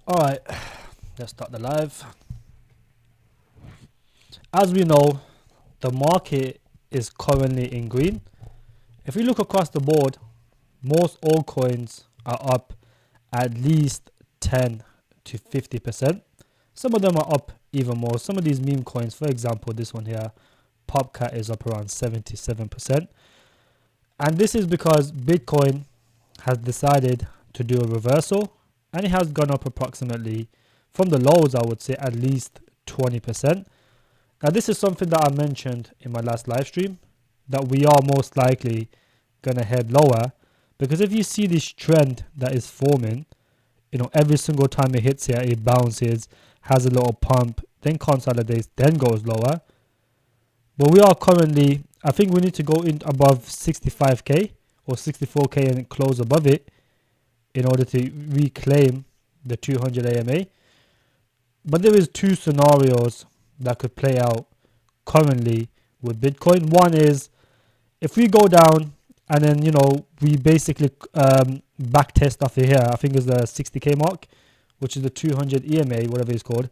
Alright, let's start the live. As we know, the market is currently in green. If we look across the board, most altcoins are up at least 10 to 50%. Some of them are up even more. Some of these meme coins, for example, this one here, Popcat, is up around 77%. And this is because Bitcoin has decided to do a reversal, and it has gone up approximately from the lows, I would say, at least 20%. Now, this is something that I mentioned in my last live stream, that we are most likely going to head lower, because if you see this trend that is forming, every single time it hits here, it bounces, has a little pump, then consolidates, then goes lower. But we are currently, I think we need to go in above 65k or 64k and close above it in order to reclaim the 200 AMA. But there is two scenarios that could play out currently with Bitcoin. One is if we go down and then we basically back test off of here, I think it's the 60k mark, which is the 200 EMA, whatever it's called.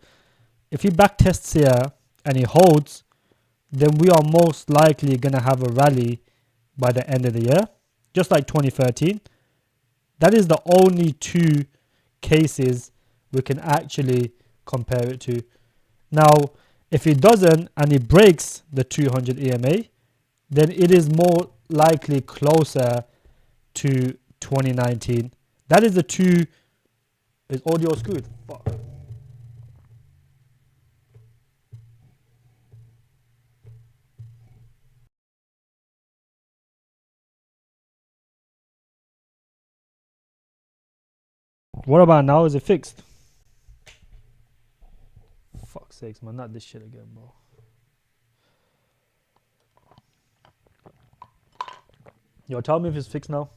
If he back tests here and he holds, then we are most likely going to have a rally by the end of the year, just like 2013. That is the only two cases we can actually compare it to. Now, if it doesn't and it breaks the 200 EMA, then it is more likely closer to 2019. That is the two. Is audio screwed? Fuck. What about now? Is it fixed? Fuck's sakes, man. Not this shit again, bro. Yo, tell me if it's fixed now.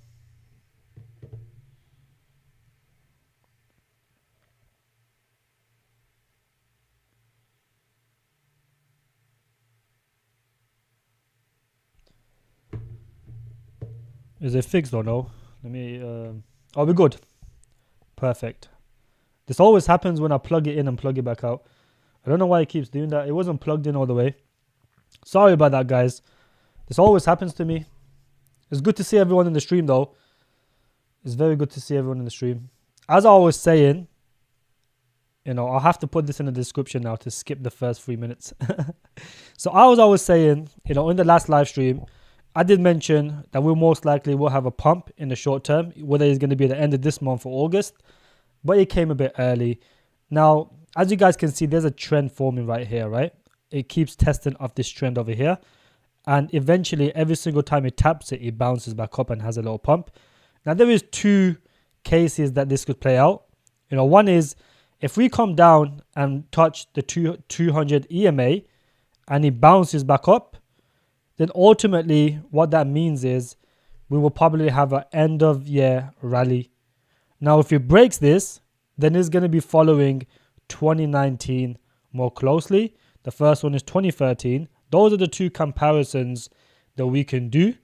Is it fixed or no? Let me... oh, we're good. Perfect. This always happens when I plug it in and plug it back out. I don't know why it keeps doing that. It wasn't plugged in all the way. Sorry about that, guys. This always happens to me. It's good to see everyone in the stream, though. It's very good to see everyone in the stream. As I was saying, I'll have to put this in the description now to skip the first 3 minutes. So I was always saying, in the last live stream, I did mention that we most likely will have a pump in the short term, whether it's going to be at the end of this month or August, but it came a bit early. Now, as you guys can see, there's a trend forming right here, right? It keeps testing off this trend over here. And eventually, every single time it taps it, it bounces back up and has a little pump. Now, there is two cases that this could play out. One is if we come down and touch the 200 EMA and it bounces back up, then ultimately what that means is we will probably have an end of year rally. Now, if it breaks this, then it's going to be following 2019 more closely. The first one is 2013. Those are the two comparisons that we can do.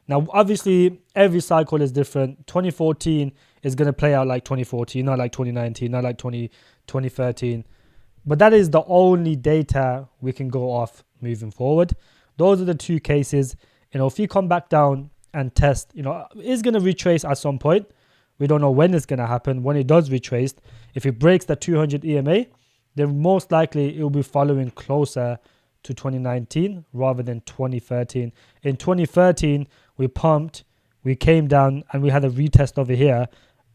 Now, obviously, every cycle is different. 2014 is going to play out like 2014, not like 2019, not like 2013. But that is the only data we can go off moving forward. Those are the two cases. If you come back down and test, it's going to retrace at some point. We don't know when it's going to happen. When it does retrace, if it breaks the 200 EMA, then most likely it will be following closer to 2019 rather than 2013. In 2013, we pumped, we came down, and we had a retest over here,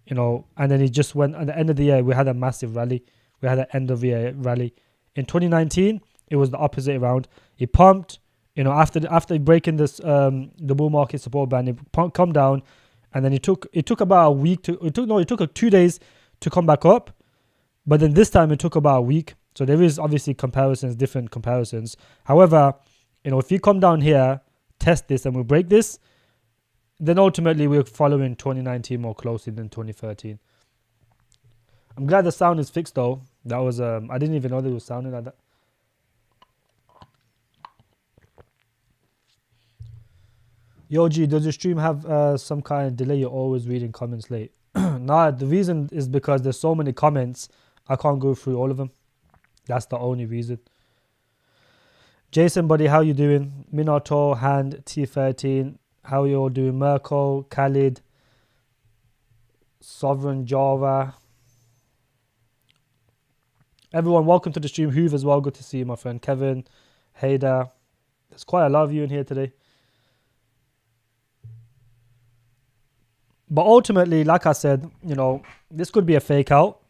and then it just went. At the end of the year, we had a massive rally. We had an end of year rally. In 2019, it was the opposite around. It pumped, after breaking this the bull market support band, it come down, and then it took about a week it took 2 days to come back up, but then this time it took about a week. So there is obviously different comparisons. However, if you come down here, test this, and we break this, then ultimately we're following 2019 more closely than 2013. I'm glad the sound is fixed though. That was I didn't even know that it was sounding like that. Yo, G, does your stream have some kind of delay? You're always reading comments late. Nah, the reason is because there's so many comments. I can't go through all of them. That's the only reason. Jason, buddy, how you doing? Minato, Hand, T13. How you all doing? Mirko, Khalid, Sovereign, Java. Everyone, welcome to the stream. Hoove as well. Good to see you, my friend. Kevin, Hader. There's quite a lot of you in here today. But ultimately, like I said, this could be a fake out.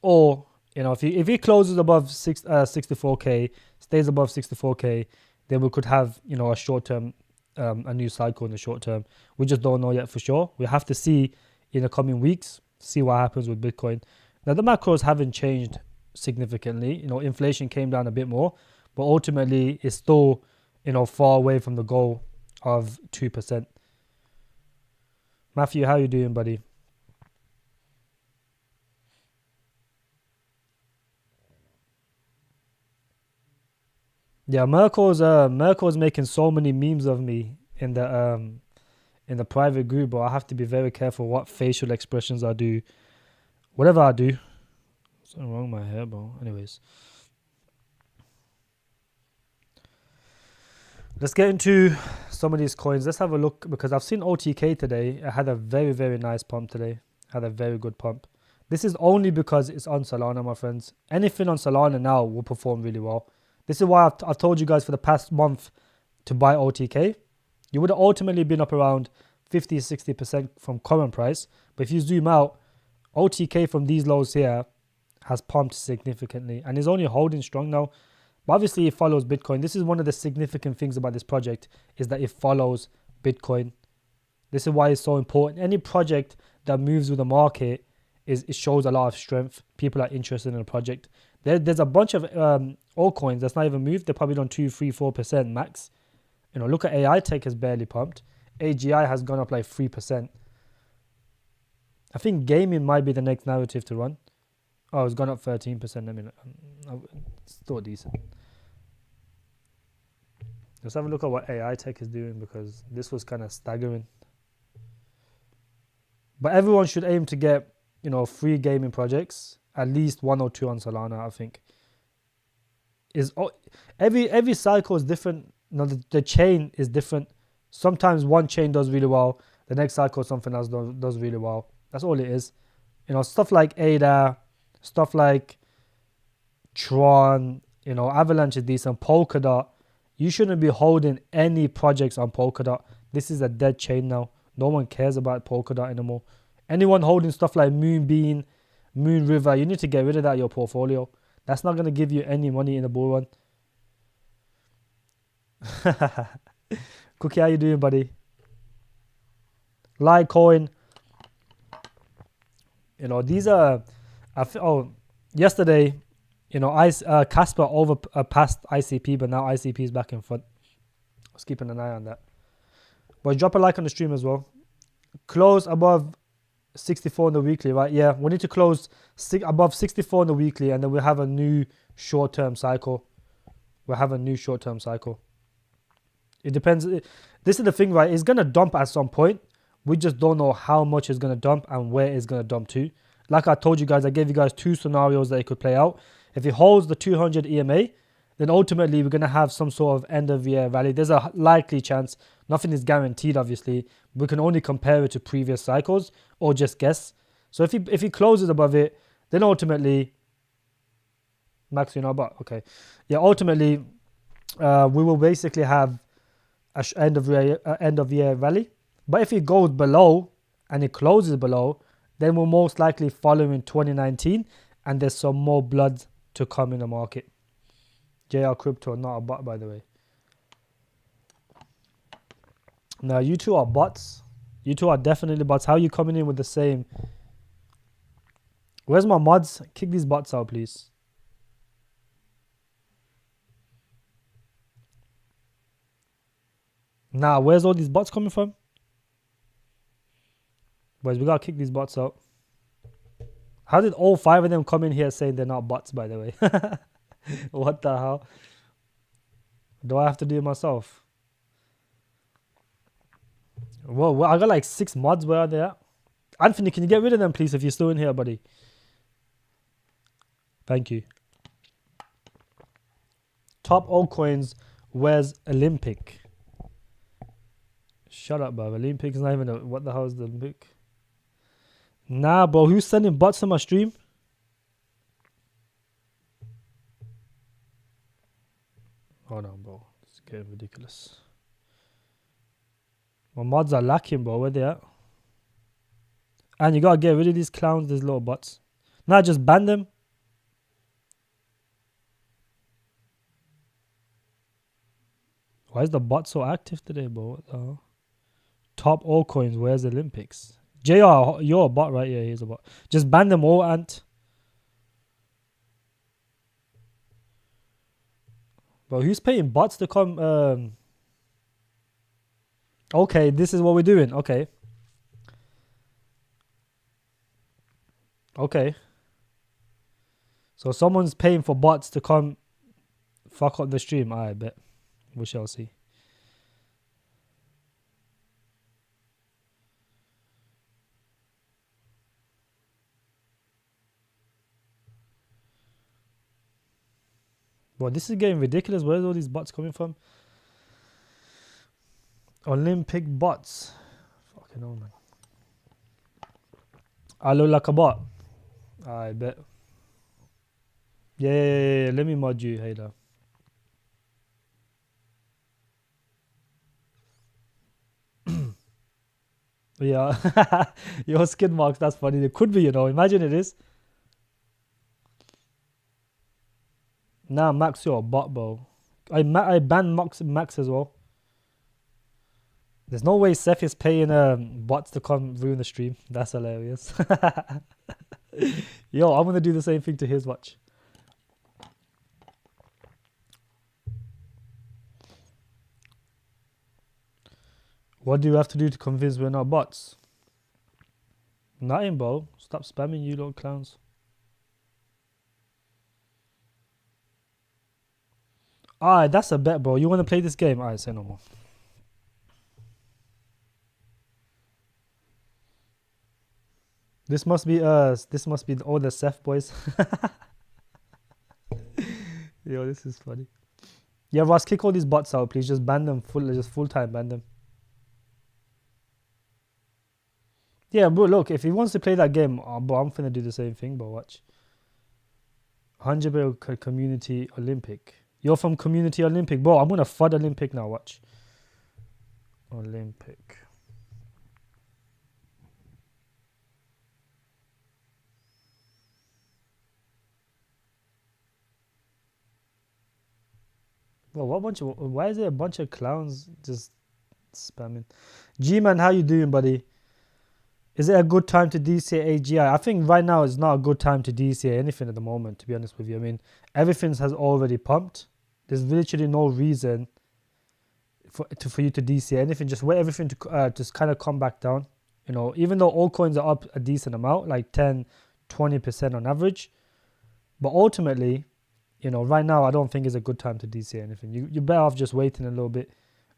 Or, if he closes above 64K, stays above 64K, then we could have, a short-term, a new cycle in the short term. We just don't know yet for sure. We have to see in the coming weeks, see what happens with Bitcoin. Now, the macros haven't changed significantly. Inflation came down a bit more, but ultimately it's still, far away from the goal of 2%. Matthew, how you doing, buddy? Yeah, Merkel's making so many memes of me in the private group, but I have to be very careful what facial expressions I do. Whatever I do. Something wrong with my hair, bro. Anyways. Let's get into some of these coins. Let's have a look, because I've seen OTK today. It had a very, very nice pump today. Had a very good pump. This is only because it's on Solana, my friends. Anything on Solana now will perform really well. This is why I've told you guys for the past month to buy OTK. You would have ultimately been up around 50-60% from current price. But if you zoom out, OTK from these lows here has pumped significantly and is only holding strong now. But obviously it follows Bitcoin. This is one of the significant things about this project, is that it follows Bitcoin. This is why it's so important. Any project that moves with the market, it shows a lot of strength. People are interested in the project. There's a bunch of altcoins that's not even moved. They're probably on 2-4% max. Look at AI Tech has barely pumped. AGI has gone up like 3%. I think gaming might be the next narrative to run. Oh, it's gone up 13%. I mean, it's still decent. Let's have a look at what AI Tech is doing, because this was kind of staggering. But everyone should aim to get, free gaming projects, at least 1 or 2 on Solana, I think. Every cycle is different. The chain is different. Sometimes one chain does really well. The next cycle, something else does really well. That's all it is. Stuff like ADA, stuff like Tron, Avalanche is decent. Polkadot. You shouldn't be holding any projects on Polkadot. This is a dead chain now. No one cares about Polkadot anymore. Anyone holding stuff like Moonbeam, Moon River, you need to get rid of that in your portfolio. That's not going to give you any money in the bull run. Cookie, how you doing, buddy? Litecoin. These are... yesterday, Casper passed ICP, but now ICP is back in front. I was keeping an eye on that. But drop a like on the stream as well. Close above 64 in the weekly, right? Yeah, we need to close above 64 in the weekly, and then we'll have a new short-term cycle. It depends. This is the thing, right? It's going to dump at some point. We just don't know how much it's going to dump and where it's going to dump to. Like I told you guys, I gave you guys 2 scenarios that it could play out. If it holds the 200 EMA, then ultimately we're going to have some sort of end of year rally. There's a likely chance. Nothing is guaranteed, obviously. We can only compare it to previous cycles or just guess. So if he closes above it, then ultimately, Max, okay. Yeah, ultimately, we will basically have a end of year rally. But if it goes below and it closes below, then we'll most likely follow in 2019, and there's some more blood to come in the market. JR Crypto, not a bot, by the way. Now, you two are bots. You two are definitely bots. How are you coming in with the same? Where's my mods? Kick these bots out, please. Nah, where's all these bots coming from? Boys, we gotta kick these bots out. How did all 5 of them come in here saying they're not bots, by the way? What the hell? Do I have to do it myself? Whoa, I got like 6 mods. Where are they at? Anthony, can you get rid of them, please, if you're still in here, buddy? Thank you. Top altcoins wears Olympic. Shut up, bro. Olympic is not even what the hell is the Olympic? Nah, bro. Who's sending bots to my stream? Hold on, bro. It's getting ridiculous. My mods are lacking, bro. Where they at? And you gotta get rid of these clowns, these little bots. Nah, just ban them. Why is the bot so active today, bro? What the hell? Top altcoins, where's Olympics? JR, you're a bot, right? Yeah, he's a bot. Just ban them all, Ant. Bro, who's paying bots to come? Okay, this is what we're doing. Okay. Okay. So someone's paying for bots to come fuck up the stream. I bet. We shall see. Well, this is getting ridiculous. Where's all these bots coming from? Olympic bots. Fucking hell, man. I look like a bot. I bet. Yeah. Let me mod you, Hader. Yeah. Your skin marks, that's funny. It could be, Imagine it is. Nah, Max, you're a bot, bro. I banned Max as well. There's no way Seth is paying bots to come ruin the stream. That's hilarious. Yo, I'm gonna do the same thing to his watch. What do you have to do to convince we're not bots? Nothing, bro. Stop spamming, you little clowns. Alright, that's a bet, bro. You want to play this game? Alright, say no more. This must be all the Seth boys. Yo, this is funny. Yeah, Ross, kick all these bots out, please. Just ban them full time ban them. Yeah, bro, look, if he wants to play that game, bro, I'm finna do the same thing, bro. Watch. 100 Community Olympic. You're from Community Olympic, bro. I'm gonna FUD Olympic now. Watch. Olympic. Bro, why is there a bunch of clowns just spamming? G-Man, how you doing, buddy? Is it a good time to DCA AGI? I think right now it's not a good time to DCA anything at the moment, to be honest with you. I mean, everything has already pumped. There's literally no reason for you to DCA anything. Just wait everything to just kind of come back down. Even though altcoins are up a decent amount, like 10, 20% on average. But ultimately, right now I don't think it's a good time to DCA anything. You're better off just waiting a little bit.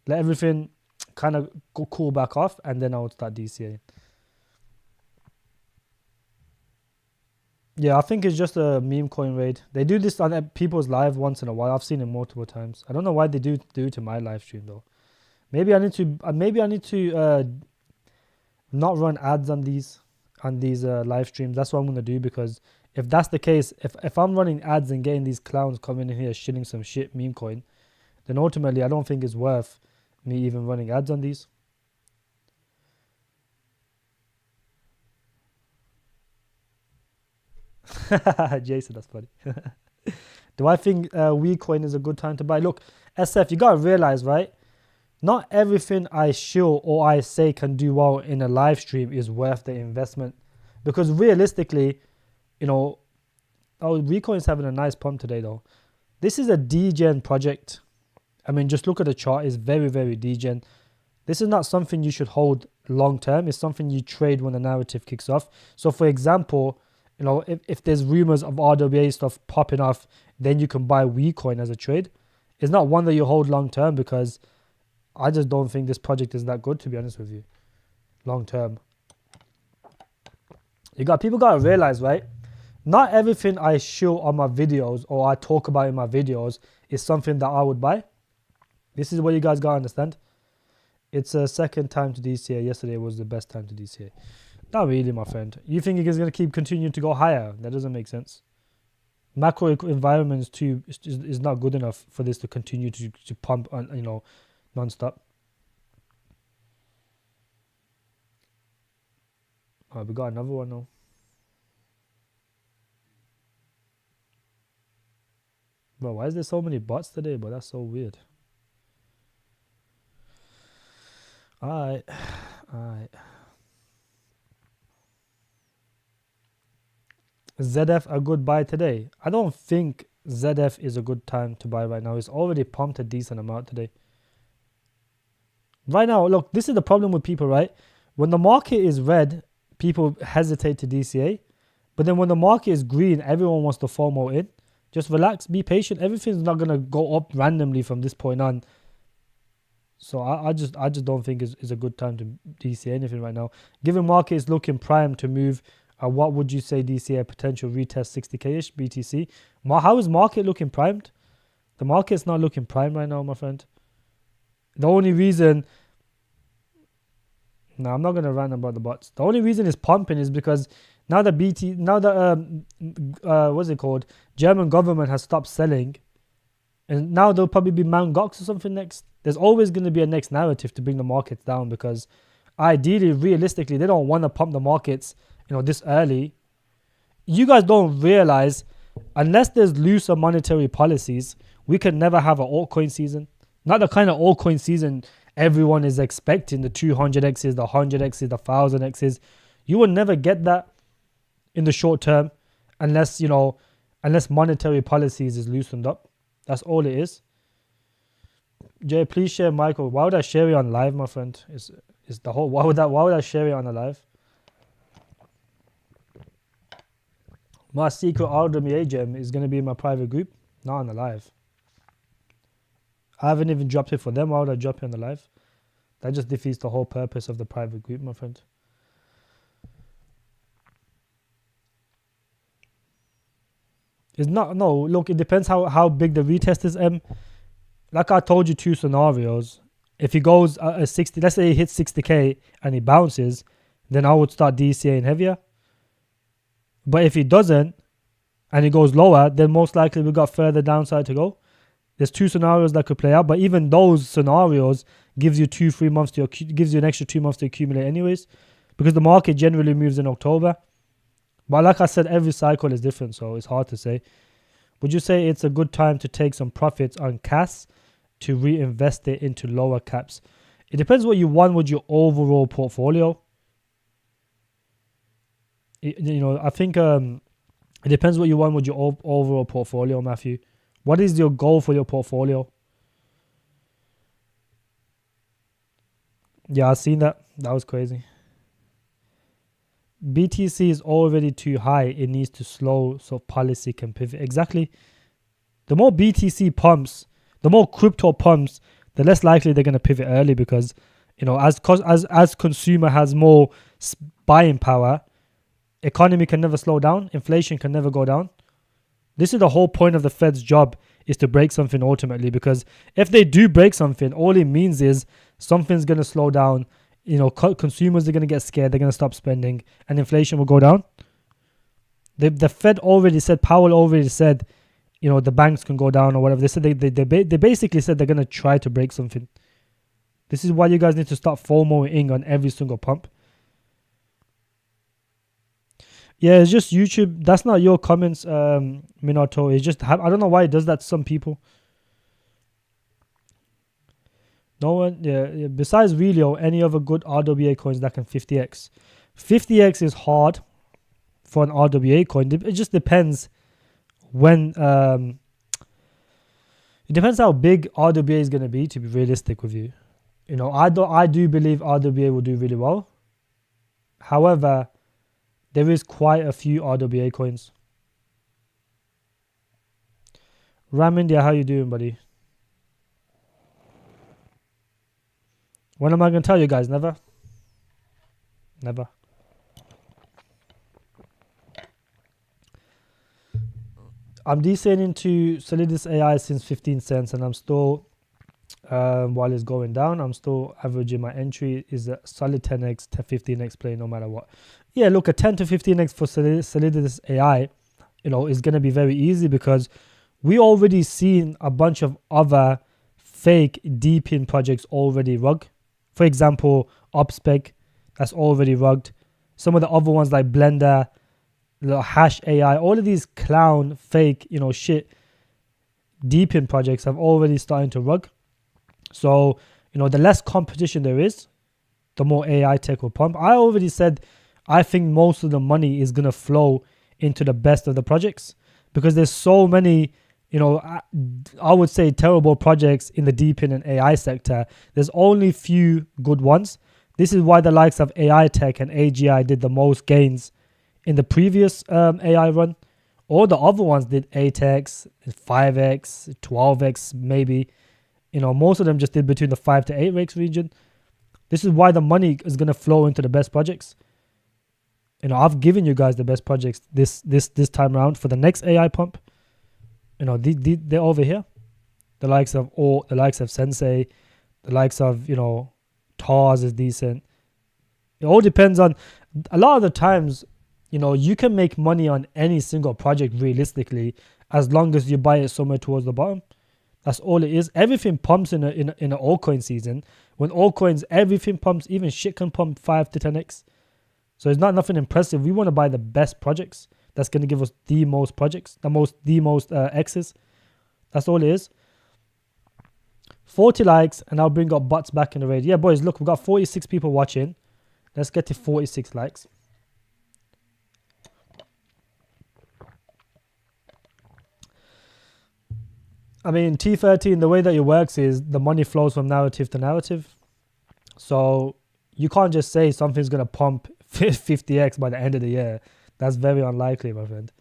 Let everything kind of go cool back off, and then I would start DCAing. Yeah, I think it's just a meme coin raid. They do this on people's live once in a while. I've seen it multiple times. I don't know why they do it to my live stream though. Maybe I need to not run ads on these live streams. That's what I'm gonna do, because if that's the case, if I'm running ads and getting these clowns coming in here shitting some shit meme coin, then ultimately I don't think it's worth me even running ads on these. Jason, that's funny. Do I think WeCoin is a good time to buy? Look, SF, you gotta realize, right? Not everything I show or I say can do well in a live stream is worth the investment, because realistically, WeCoin is having a nice pump today though. This is a degen project. I mean, just look at the chart. It's very, very degen. This is not something you should hold long term. It's something you trade when the narrative kicks off. So for example, if there's rumors of RWA stuff popping off, then you can buy WeCoin as a trade. It's not one that you hold long term, because I just don't think this project is that good, to be honest with you, long term. You got people gotta realize, right? Not everything I show on my videos or I talk about in my videos is something that I would buy. This is what you guys gotta understand. It's a second time to DCA. Yesterday was the best time to DCA. Not really, my friend. You think it's gonna keep continuing to go higher? That doesn't make sense. Macro environment is not good enough for this to continue to pump on, non-stop. Oh, we got another one now. Bro, why is there so many bots today? But that's so weird. Alright. ZF a good buy today? I don't think ZF is a good time to buy right now. It's already pumped a decent amount today. Right now, look, this is the problem with people, right? When the market is red, people hesitate to DCA. But then when the market is green, everyone wants to FOMO in. Just relax, be patient. Everything's not going to go up randomly from this point on. So I just don't think it's a good time to DCA anything right now. Given market is looking prime to move, what would you say DCA potential retest 60k-ish BTC? How is market looking primed? The market's not looking prime right now, my friend. The only reason... No, I'm not going to rant about the bots. The only reason it's pumping is because now that what's it called? German government has stopped selling. And now there'll probably be Mt. Gox or something next. There's always going to be a next narrative to bring the markets down because ideally, realistically, they don't want to pump the markets, this early. You guys don't realize, unless there's looser monetary policies, we can never have an altcoin season. Not the kind of altcoin season everyone is expecting, the 200x's, the 100x's, the 1000x's. You will never get that in the short term unless monetary policies is loosened up. That's all it is. Jay, please share Michael. Why would I share it on live, my friend? It's the whole why would I share it on a live? My secret RWA gem is gonna be in my private group, not on the live. I haven't even dropped it for them. Why would I drop it on the live? That just defeats the whole purpose of the private group, my friend. It's not, no, look, it depends how big the retest is. Like I told you, two scenarios. If he goes 60, let's say he hits 60k and he bounces, then I would start DCAing heavier. But if he doesn't and he goes lower, then most likely we've got further downside to go. There's two scenarios that could play out, but even those scenarios gives you 2-3 months gives you an extra 2 months to accumulate anyways, because the market generally moves in October. But like I said, every cycle is different, so it's hard to say. Would you say it's a good time to take some profits on CAS to reinvest it into lower caps? It depends what you want with your overall portfolio. I think it depends what you want with your overall portfolio, Matthew. What is your goal for your portfolio? Yeah, I've seen that. That was crazy. BTC is already too high. It needs to slow so policy can pivot. Exactly. The more BTC pumps, the more crypto pumps, the less likely they're going to pivot early because, as consumer has more buying power, economy can never slow down. Inflation can never go down. This is the whole point of the Fed's job, is to break something ultimately, because if they do break something, all it means is something's going to slow down. Consumers are going to get scared. They're going to stop spending and inflation will go down. The Fed already said, Powell already said, the banks can go down or whatever. They said they basically said they're going to try to break something. This is why you guys need to start FOMOing on every single pump. Yeah, it's just YouTube. That's not your comments, Minato. It's just, I don't know why it does that to some people. No one, yeah. Besides Relio, any other good RWA coins that can 50x? 50x is hard for an RWA coin. It just depends when. It depends how big RWA is going to be, to be realistic with you. I do believe RWA will do really well. However, there is quite a few RWA coins. Ram India, how you doing, buddy? When am I going to tell you guys? Never. Never. I'm DCing into Solidus AI since 15 cents, and I'm still, while it's going down, I'm still averaging my entry is a solid 10x to 15x play no matter what. Yeah, look, a 10 to 15x for Solidus AI, is going to be very easy because we already seen a bunch of other fake Deepin projects already rug. For example, OpSpec, that's already rugged. Some of the other ones like Blender, the Hash AI, all of these clown fake, shit Deepin projects have already started to rug. So, the less competition there is, the more AI tech will pump. I already said I think most of the money is going to flow into the best of the projects because there's so many, I would say terrible projects in the Deepin and AI sector. There's only few good ones. This is why the likes of AI Tech and AGI did the most gains in the previous AI run. All the other ones did 8x, 5x, 12x maybe. Most of them just did between the 5 to 8x region. This is why the money is going to flow into the best projects. I've given you guys the best projects this time around for the next AI pump. They're over here. The likes of Sensei, the likes of, TARS is decent. It all depends on, a lot of the times, you can make money on any single project realistically as long as you buy it somewhere towards the bottom. That's all it is. Everything pumps in an altcoin season. When altcoins, everything pumps, even shit can pump 5 to 10x. So it's not nothing impressive. We want to buy the best projects. That's going to give us the most projects, the most X's. That's all it is. 40 likes, and I'll bring up butts back in the raid. Yeah, boys, look, we've got 46 people watching. Let's get to 46 likes. I mean, T13, the way that it works is the money flows from narrative to narrative. So you can't just say something's going to pump 50x by the end of the year. That's very unlikely, my friend.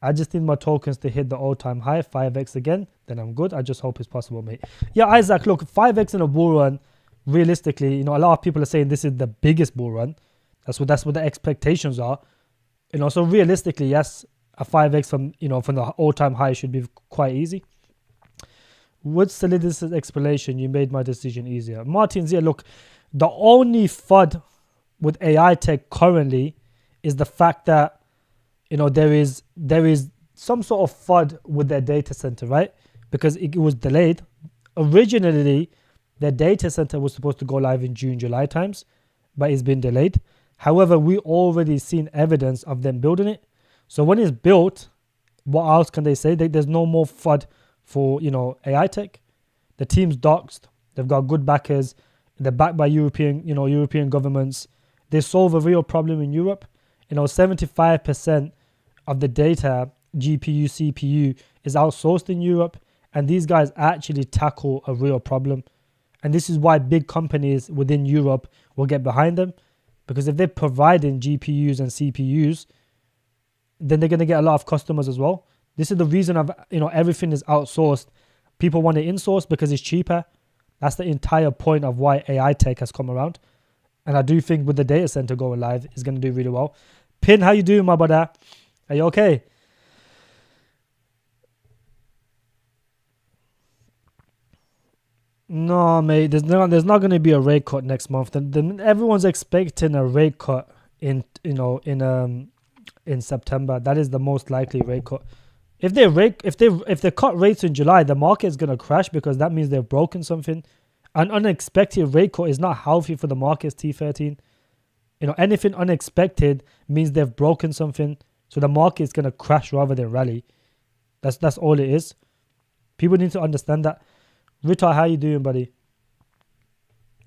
I just need my tokens to hit the all-time high, 5x again, then I'm good. I just hope it's possible, mate. Yeah, Isaac, look, 5x in a bull run, realistically, a lot of people are saying this is the biggest bull run. That's what the expectations are. So realistically, yes, a 5x from the all-time high should be quite easy. With Solidus' explanation, you made my decision easier. Martin's, yeah, look, the only FUD with AI tech currently is the fact that, there is some sort of FUD with their data center, right? Because it was delayed. Originally, their data center was supposed to go live in June, July times, but it's been delayed. However, we already seen evidence of them building it. So when it's built, what else can they say? There's no more FUD for, AI tech. The team's doxed. They've got good backers. They're backed by European governments. They solve a real problem in Europe. 75% of the data, GPU, CPU, is outsourced in Europe. And these guys actually tackle a real problem. And this is why big companies within Europe will get behind them. Because if they're providing GPUs and CPUs, then they're going to get a lot of customers as well. This is the reason of, everything is outsourced. People want to insource because it's cheaper. That's the entire point of why AI tech has come around. And I do think with the data center going live, it's going to do really well. Pin, how you doing, my brother? Are you okay? No, mate. There's not going to be a rate cut next month. Everyone's expecting a rate cut in September. That is the most likely rate cut. If they cut rates in July, the market is going to crash because that means they've broken something. An unexpected rate cut is not healthy for the markets, T13. Anything unexpected means they've broken something. So the market is going to crash rather than rally. That's all it is. People need to understand that. Rita, how you doing, buddy?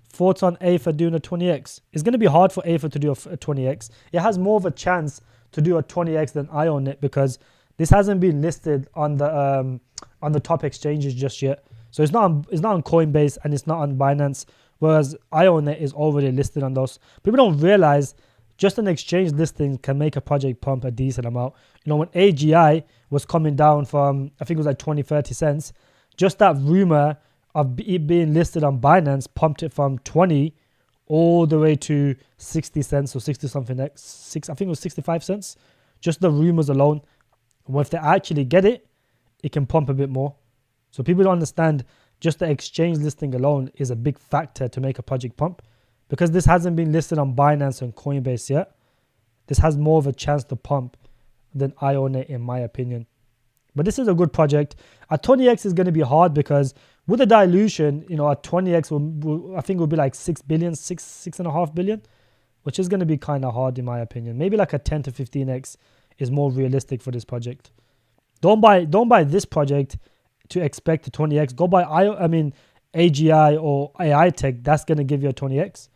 Thoughts on Aether doing a 20x? It's going to be hard for Aether to do a 20x. It has more of a chance to do a 20x than IONIT because this hasn't been listed on the top exchanges just yet. So it's not on Coinbase and it's not on Binance, whereas IONIT is already listed on those. People don't realize just an exchange listing can make a project pump a decent amount. When AGI was coming down from, I think it was like 20, 30 cents, just that rumor of it being listed on Binance pumped it from 20 all the way to 60 cents or 60 something, I think it was 65 cents. Just the rumors alone. Well, if they actually get it, it can pump a bit more. So people don't understand just the exchange listing alone is a big factor to make a project pump. Because this hasn't been listed on Binance and Coinbase yet, this has more of a chance to pump than Ionate in my opinion. But this is a good project. At 20x is going to be hard because with the dilution, at 20x, I think it will be like 6 billion, 6.5 billion, which is going to be kind of hard in my opinion. Maybe like a 10 to 15x is more realistic for this project. Don't buy this project to expect a 20x. Go buy AGI or AI Tech. That's going to give you a 20x.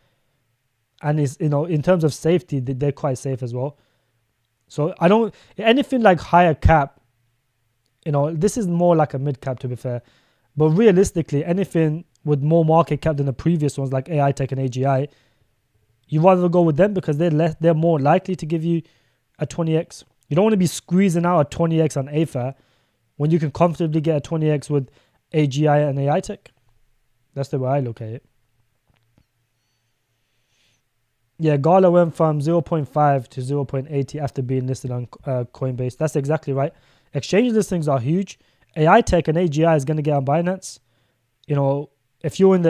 And it's, in terms of safety, they're quite safe as well. So I don't, anything like higher cap, this is more like a mid cap to be fair. But realistically, anything with more market cap than the previous ones like AI Tech and AGI, you rather go with them because they're more likely to give you a 20x. You don't want to be squeezing out a 20x on AFA when you can comfortably get a 20x with AGI and AI Tech. That's the way I look at it. Yeah, Gala went from 0.5 to 0.80 after being listed on Coinbase. That's exactly right. Exchange listings are huge. AI Tech and AGI is going to get on Binance. If you're in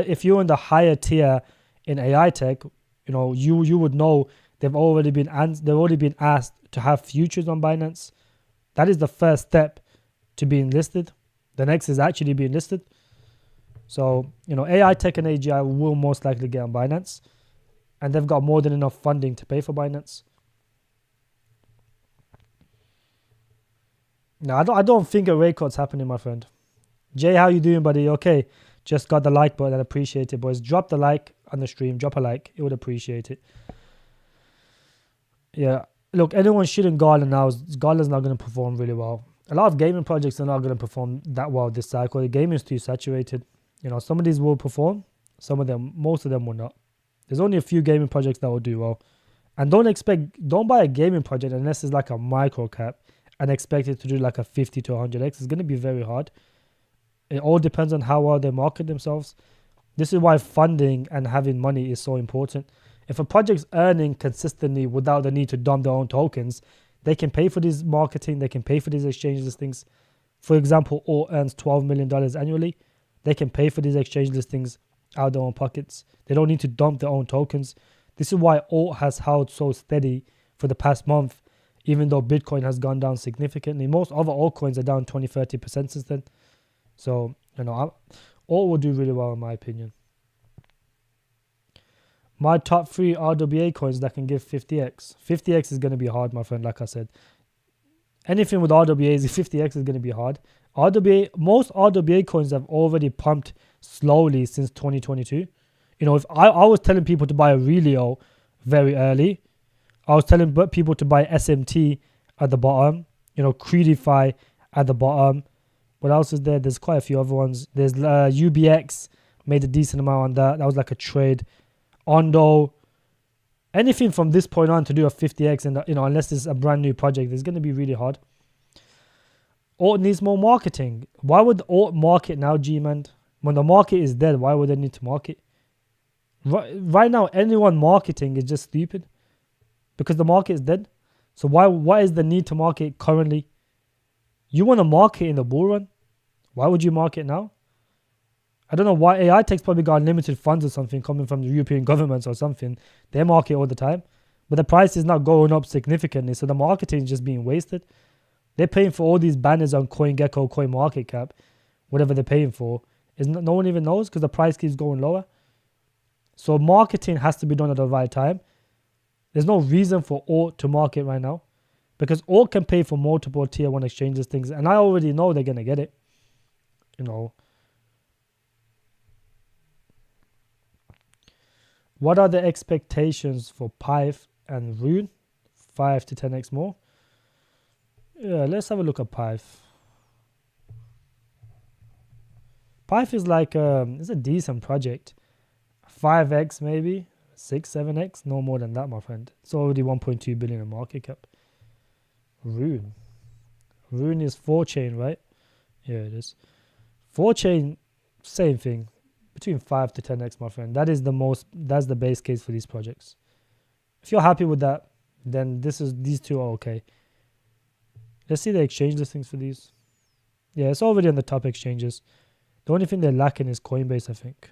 the higher tier in AI Tech, you would know they've already been asked to have futures on Binance. That is the first step to being listed. The next is actually being listed. So, AI Tech and AGI will most likely get on Binance. And they've got more than enough funding to pay for Binance. No, I don't think a rate cut's happening, my friend. Jay, how you doing, buddy? Okay, just got the like button. I appreciate it, boys. Drop the like on the stream. Drop a like. It would appreciate it. Yeah. Look, anyone shooting Gala now, Gala's not going to perform really well. A lot of gaming projects are not going to perform that well this cycle. The game is too saturated. Some of these will perform. Most of them will not. There's only a few gaming projects that will do well. And don't buy a gaming project unless it's like a micro cap and expect it to do like a 50 to 100x. It's going to be very hard. It all depends on how well they market themselves. This is why funding and having money is so important. If a project's earning consistently without the need to dump their own tokens, they can pay for this marketing, they can pay for these exchange listings. For example, Alt earns $12 million annually. They can pay for these exchange listings out of their own pockets. They don't need to dump their own tokens. This is why Alt has held so steady for the past month, even though Bitcoin has gone down significantly. Most other altcoins are down 20-30% since then. So, Alt will do really well in my opinion. My top 3 RWA coins that can give 50x. 50x is going to be hard, my friend, like I said. Anything with RWAs, 50x is going to be hard. Most RWA coins have already pumped slowly since 2022. If I was telling people to buy Aurelio very early, I was telling people to buy SMT at the bottom, Creedify at the bottom. What else is there? There's quite a few other ones. There's UBX, made a decent amount on that. That was like a trade. Ondo, anything from this point on to do a 50x, and unless it's a brand new project, it's going to be really hard. Alt needs more marketing. Why would Alt market now, G-Man? When the market is dead, why would they need to market? Right now, anyone marketing is just stupid because the market is dead. So why is the need to market currently? You want to market in the bull run? Why would you market now? I don't know why. AI Tech's probably got unlimited funds or something coming from the European governments or something. They market all the time. But the price is not going up significantly, so the marketing is just being wasted. They're paying for all these banners on CoinGecko, CoinMarketCap, whatever they're paying for. No one even knows because the price keeps going lower. So marketing has to be done at the right time. There's no reason for Alt to market right now because Alt can pay for multiple tier 1 exchanges things, and I already know they're going to get it. What are the expectations for Pyth and Rune? 5 to 10x more. Yeah, let's have a look at Pyth. Pyth is like it's a decent project. 5x maybe, 6, 7x, no more than that, my friend. It's already 1.2 billion in market cap. Rune is 4chain, right? Yeah, it is. 4chain, same thing. Between 5 to 10x, my friend. That's the base case for these projects. If you're happy with that, then these two are okay. Let's see the exchange listings for these. Yeah, it's already on the top exchanges. The only thing they're lacking is Coinbase, I think.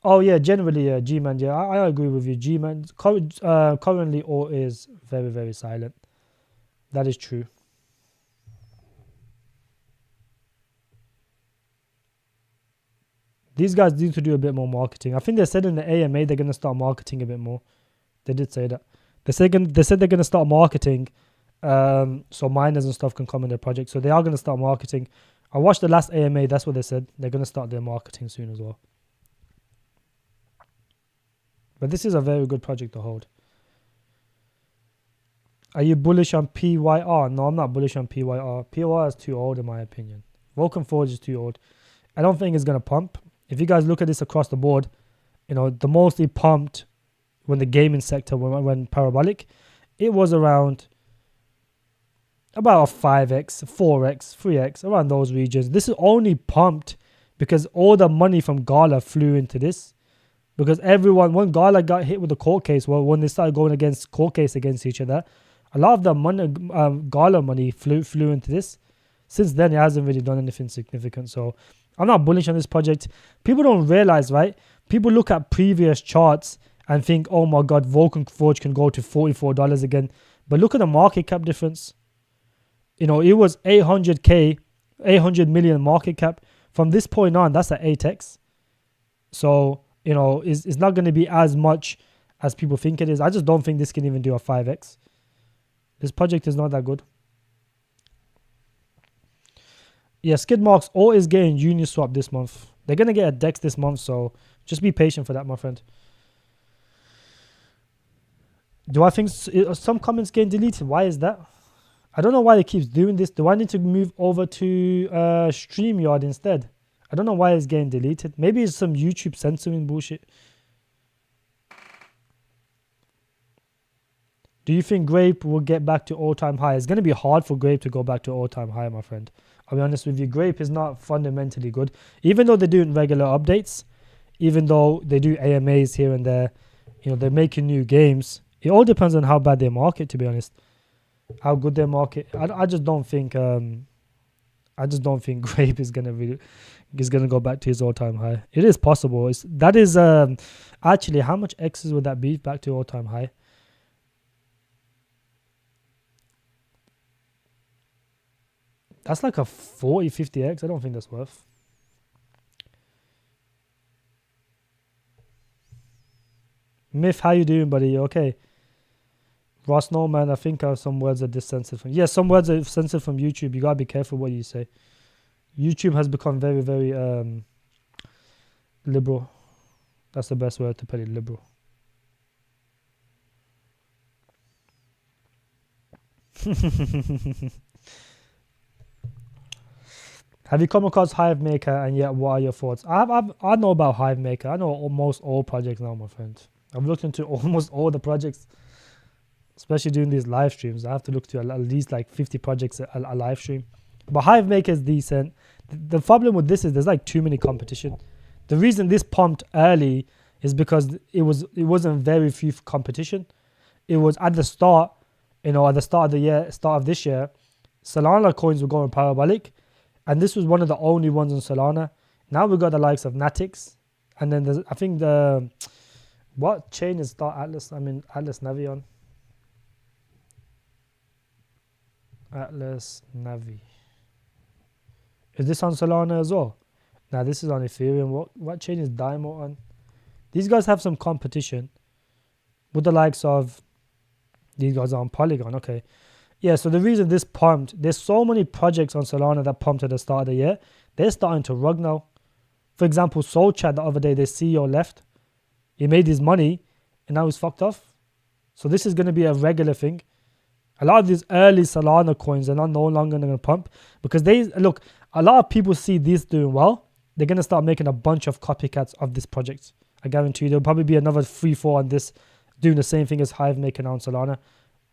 Oh yeah, generally, yeah, G-Man, yeah, I agree with you. G-Man, currently all is very, very silent. That is true. These guys need to do a bit more marketing. I think they said in the AMA they're going to start marketing a bit more. They did say that. They said they're going to start marketing so miners and stuff can come in their project. So they are going to start marketing. I watched the last AMA. That's what they said. They're going to start their marketing soon as well. But this is a very good project to hold. Are you bullish on PYR? No, I'm not bullish on PYR. PYR is too old in my opinion. Vulcan Forge is too old. I don't think it's going to pump. If you guys look at this across the board, you know, the most it pumped when the gaming sector went parabolic, it was around about a 5x, 4x, 3x, around those regions. This is only pumped because all the money from Gala flew into this. Because when Gala got hit with the court case, well, when they started going against court case against each other, a lot of the money, Gala money flew into this. Since then, it hasn't really done anything significant. So I'm not bullish on this project. People don't realize, right? People look at previous charts and think, oh my God, Vulcan Forge can go to $44 again. But look at the market cap difference. You know, it was 800K, 800 million market cap. From this point on, that's at 8x. So, you know, it's not going to be as much as people think it is. I just don't think this can even do a 5x. This project is not that good. Yeah, Skidmarks all is getting Uniswap this month. They're going to get a DEX this month, so just be patient for that, my friend. Do I think some comments getting deleted? Why is that? I don't know why it keeps doing this. Do I need to move over to StreamYard instead? I don't know why it's getting deleted. Maybe it's some YouTube censoring bullshit. Do you think Grape will get back to all-time high? It's going to be hard for Grape to go back to all-time high, my friend. I'll be honest with you. Grape is not fundamentally good. Even though they're doing regular updates, even though they do AMAs here and there, you know, they're making new games. It all depends on how bad they market, to be honest. How good they market. I just don't think Grape is gonna go back to his all-time high. It is possible. Actually, how much X's would that be back to all-time high? That's like a 40, 50x. I don't think that's worth. Myth, how you doing, buddy? You okay? Ross, no, man. I think some words are censored from... Yeah, some words are censored from YouTube. You gotta be careful what you say. YouTube has become very, very liberal. That's the best word to put it, liberal. Have you come across Hivemaker, and yet what are your thoughts? I know about Hivemaker. I know almost all projects now, my friend. I've looked into almost all the projects, especially doing these live streams. I have to look to at least like 50 projects a live stream. But Hivemaker is decent. The problem with this is there's like too many competition. The reason this pumped early is because it wasn't very few competition. It was at the start, you know, at the start of this year, Solana coins were going parabolic. And this was one of the only ones on Solana. Now we've got the likes of Natix. And then there's, I think what chain is Star Atlas? I mean, Atlas Navi on. Atlas Navi. Is this on Solana as well? Now this is on Ethereum. What chain is Dymo on? These guys have some competition with the likes of, these guys are on Polygon. Okay. Yeah, so the reason this pumped, there's so many projects on Solana that pumped at the start of the year. They're starting to rug now. For example, SoulChat the other day, their CEO left. He made his money and now he's fucked off. So this is going to be a regular thing. A lot of these early Solana coins are no longer going to pump because a lot of people see this doing well. They're going to start making a bunch of copycats of this project. I guarantee you there'll probably be another 3-4 on this doing the same thing as Hivemaker now on Solana.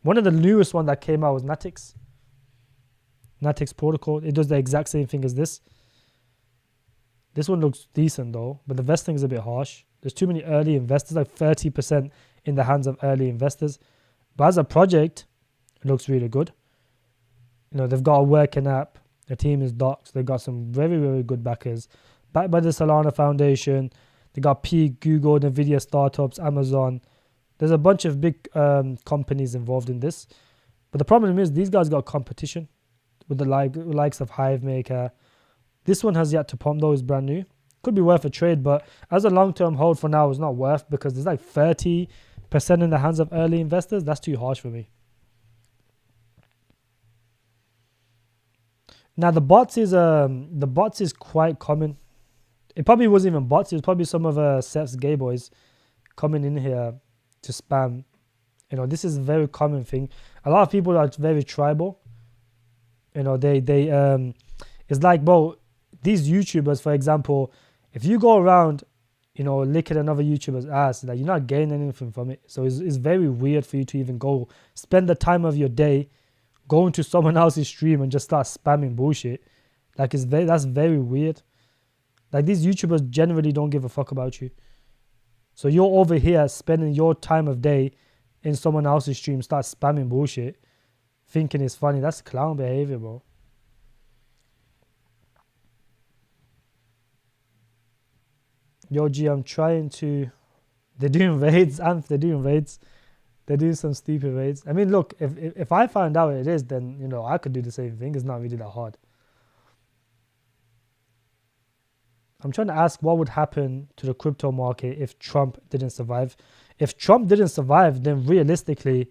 One of the newest one that came out was Natix. Natix protocol. It does the exact same thing as this. This one looks decent though, but the vesting is a bit harsh. There's too many early investors, like 30% in the hands of early investors. But as a project, it looks really good. They've got a working app. The team is docs. They've got some very, very good backers. Backed by the Solana Foundation. They got Peak, Google, Nvidia startups, Amazon. There's a bunch of big companies involved in this. But the problem is these guys got competition with the likes of Hivemaker. This one has yet to pump though. It's brand new. Could be worth a trade, but as a long-term hold for now, it's not worth because there's like 30% in the hands of early investors. That's too harsh for me. Now the bots is quite common. It probably wasn't even bots. It was probably some of Seth's gay boys coming in here to spam. This is a very common thing. A lot of people are very tribal. They it's like, bro, these YouTubers, for example, if you go around, licking another YouTuber's ass, like you're not gaining anything from it. So it's very weird for you to even go spend the time of your day going to someone else's stream and just start spamming bullshit. Like that's very weird. Like these YouTubers generally don't give a fuck about you. So you're over here spending your time of day in someone else's stream, start spamming bullshit, thinking it's funny. That's clown behavior, bro. Yo, G, I'm trying to... They're doing raids, Anth, they're doing raids. They're doing some stupid raids. I mean, look, if I find out what it is, then, I could do the same thing. It's not really that hard. I'm trying to ask what would happen to the crypto market if Trump didn't survive. If Trump didn't survive, then realistically,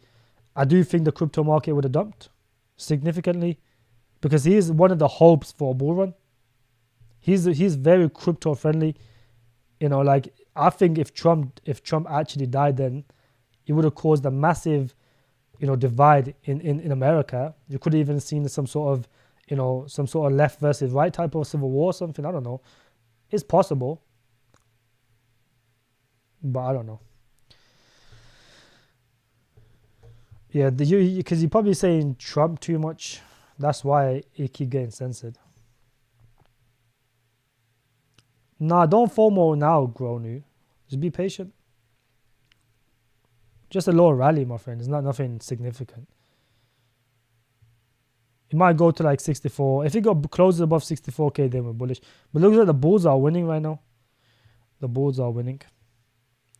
I do think the crypto market would have dumped significantly because he is one of the hopes for a bull run. He's very crypto friendly. I think if Trump actually died, then it would have caused a massive, divide in America. You could have even seen some sort of left versus right type of civil war or something. I don't know. It's possible, but I don't know. Yeah, because you're probably saying Trump too much. That's why he keep getting censored. Nah, don't FOMO now, Gronu. Just be patient. Just a lower rally, my friend. It's not nothing significant. It might go to like 64. If it closes above 64k, then we're bullish. But look at the bulls are winning right now. The bulls are winning.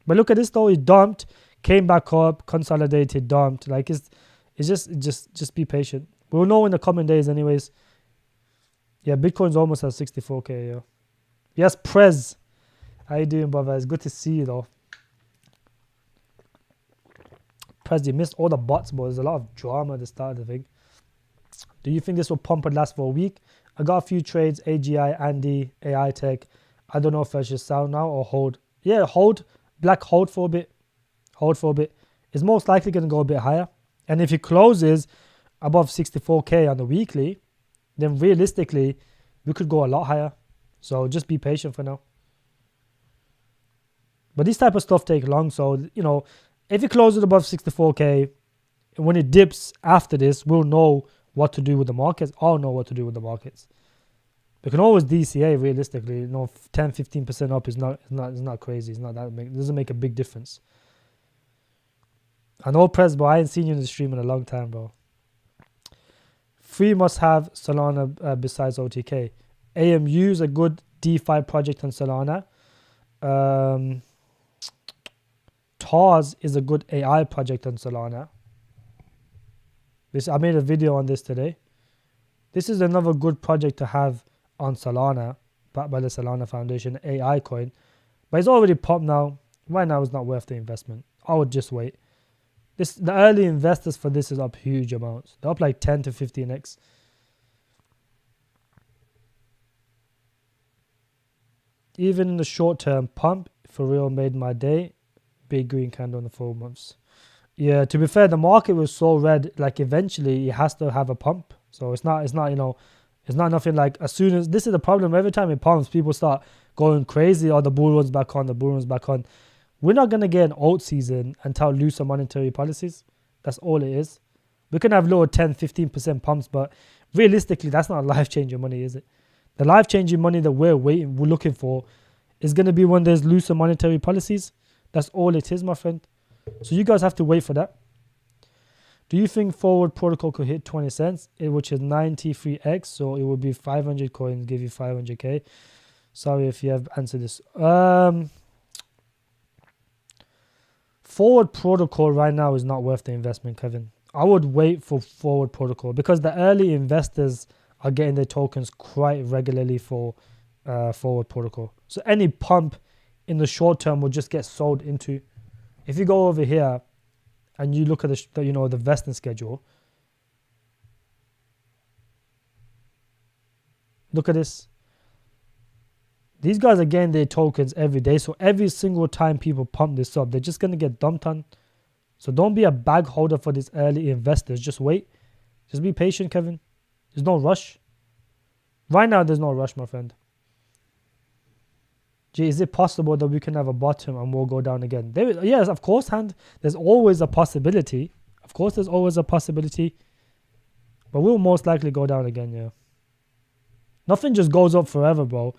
But look at this though. It dumped, came back up, consolidated, dumped. Like it's just be patient. We'll know in the coming days, anyways. Yeah, Bitcoin's almost at 64k. Yeah. Yes, Prez. How you doing, brother? It's good to see you though. Prez, you missed all the bots, but there's a lot of drama at the start of the thing. Do you think this will pump and last for a week? I got a few trades, AGI, Andy, AI Tech. I don't know if I should sell now or hold. Yeah, hold. Black, hold for a bit. Hold for a bit. It's most likely going to go a bit higher. And if it closes above 64k on the weekly, then realistically, we could go a lot higher. So just be patient for now. But this type of stuff take long. So, if it closes above 64k, when it dips after this, we'll know what to do with the markets. I'll know what to do with the markets. We can always DCA realistically. 10-15% up is not crazy. It's not that it doesn't make a big difference. I know, Prez, but I ain't seen you in the stream in a long time, bro. Free must have Solana besides OTK. AMU is a good DeFi project on Solana. TARS is a good AI project on Solana. I made a video on this today. This is another good project to have on Solana, backed by the Solana Foundation, AI coin. But it's already popped now. Right now, it's not worth the investment. I would just wait. The early investors for this is up huge amounts. They're up like 10 to 15x. Even in the short term, pump for real made my day. Big green candle in the 4 months. Yeah, to be fair, the market was so red. Like eventually, it has to have a pump. So it's not nothing like as soon as this is the problem. Every time it pumps, people start going crazy. Or the bull runs back on. The bull runs back on. We're not gonna get an alt season until looser monetary policies. That's all it is. We can have lower 10-15% pumps, but realistically, that's not life-changing money, is it? The life-changing money that we're looking for is going to be when there's looser monetary policies. That's all it is, my friend. So you guys have to wait for that. Do you think Forward Protocol could hit 20 cents, which is 93x? So it would be 500 coins, give you 500k. Sorry if you have answered this. Forward Protocol right now is not worth the investment, Kevin. I would wait for Forward Protocol because the early investors are getting their tokens quite regularly for Forward Protocol. So any pump in the short term will just get sold into. If you go over here and you look at the vesting schedule, look at this. These guys are getting their tokens every day. So every single time people pump this up, they're just going to get dumped on. So don't be a bag holder for these early investors. Just wait. Just be patient, Kevin. There's no rush. Right now, there's no rush, my friend. Gee, is it possible that we can have a bottom and we'll go down again? Yes, of course, Hand. There's always a possibility. Of course, there's always a possibility. But we'll most likely go down again, yeah. Nothing just goes up forever, bro.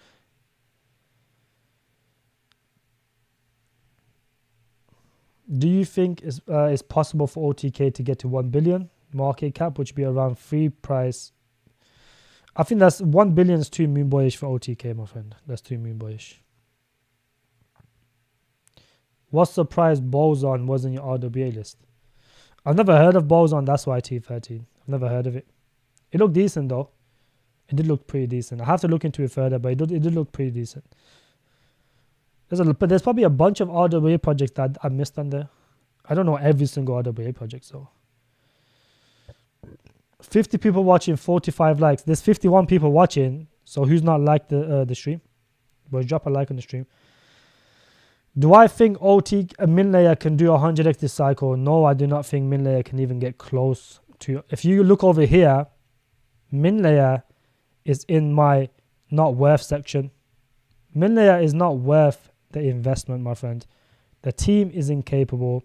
Do you think it's possible for OTK to get to 1 billion market cap, which would be around free price? I think that's 1 billion is too moon boyish for OTK, my friend. That's too moon boyish. What surprise Boson was in your RWA list? I've never heard of Boson, that's why T13. I've never heard of it. It looked decent though. It did look pretty decent. I have to look into it further, but it did look pretty decent. But there's probably a bunch of RWA projects that I missed on there. I don't know every single RWA project, so. 50 people watching, 45 likes. There's 51 people watching, so who's not liked the stream? Boys, drop a like on the stream. Do I think Millionaire can do 100x this cycle? No, I do not think Millionaire can even get close to. If you look over here, Millionaire is in my not worth section. Millionaire is not worth the investment, my friend. The team is incapable.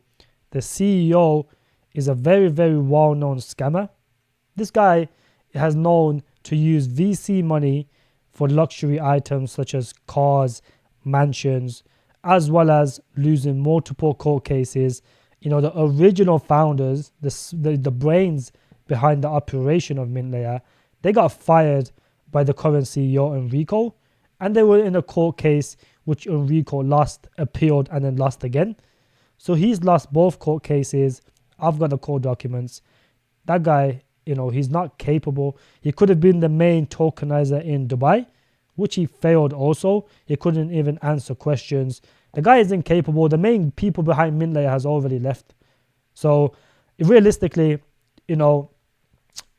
The CEO is a very, very well-known scammer. This guy has known to use VC money for luxury items such as cars, mansions, as well as losing multiple court cases. You know, the original founders, the brains behind the operation of Millionaire, they got fired by the current CEO, Enrico, and they were in a court case which Enrico lost, appealed, and then lost again. So he's lost both court cases. I've got the court documents. That guy, you know, he's not capable. He could have been the main tokenizer in Dubai, which he failed also. He couldn't even answer questions. The guy is incapable. The main people behind Millionaire has already left. So realistically, you know,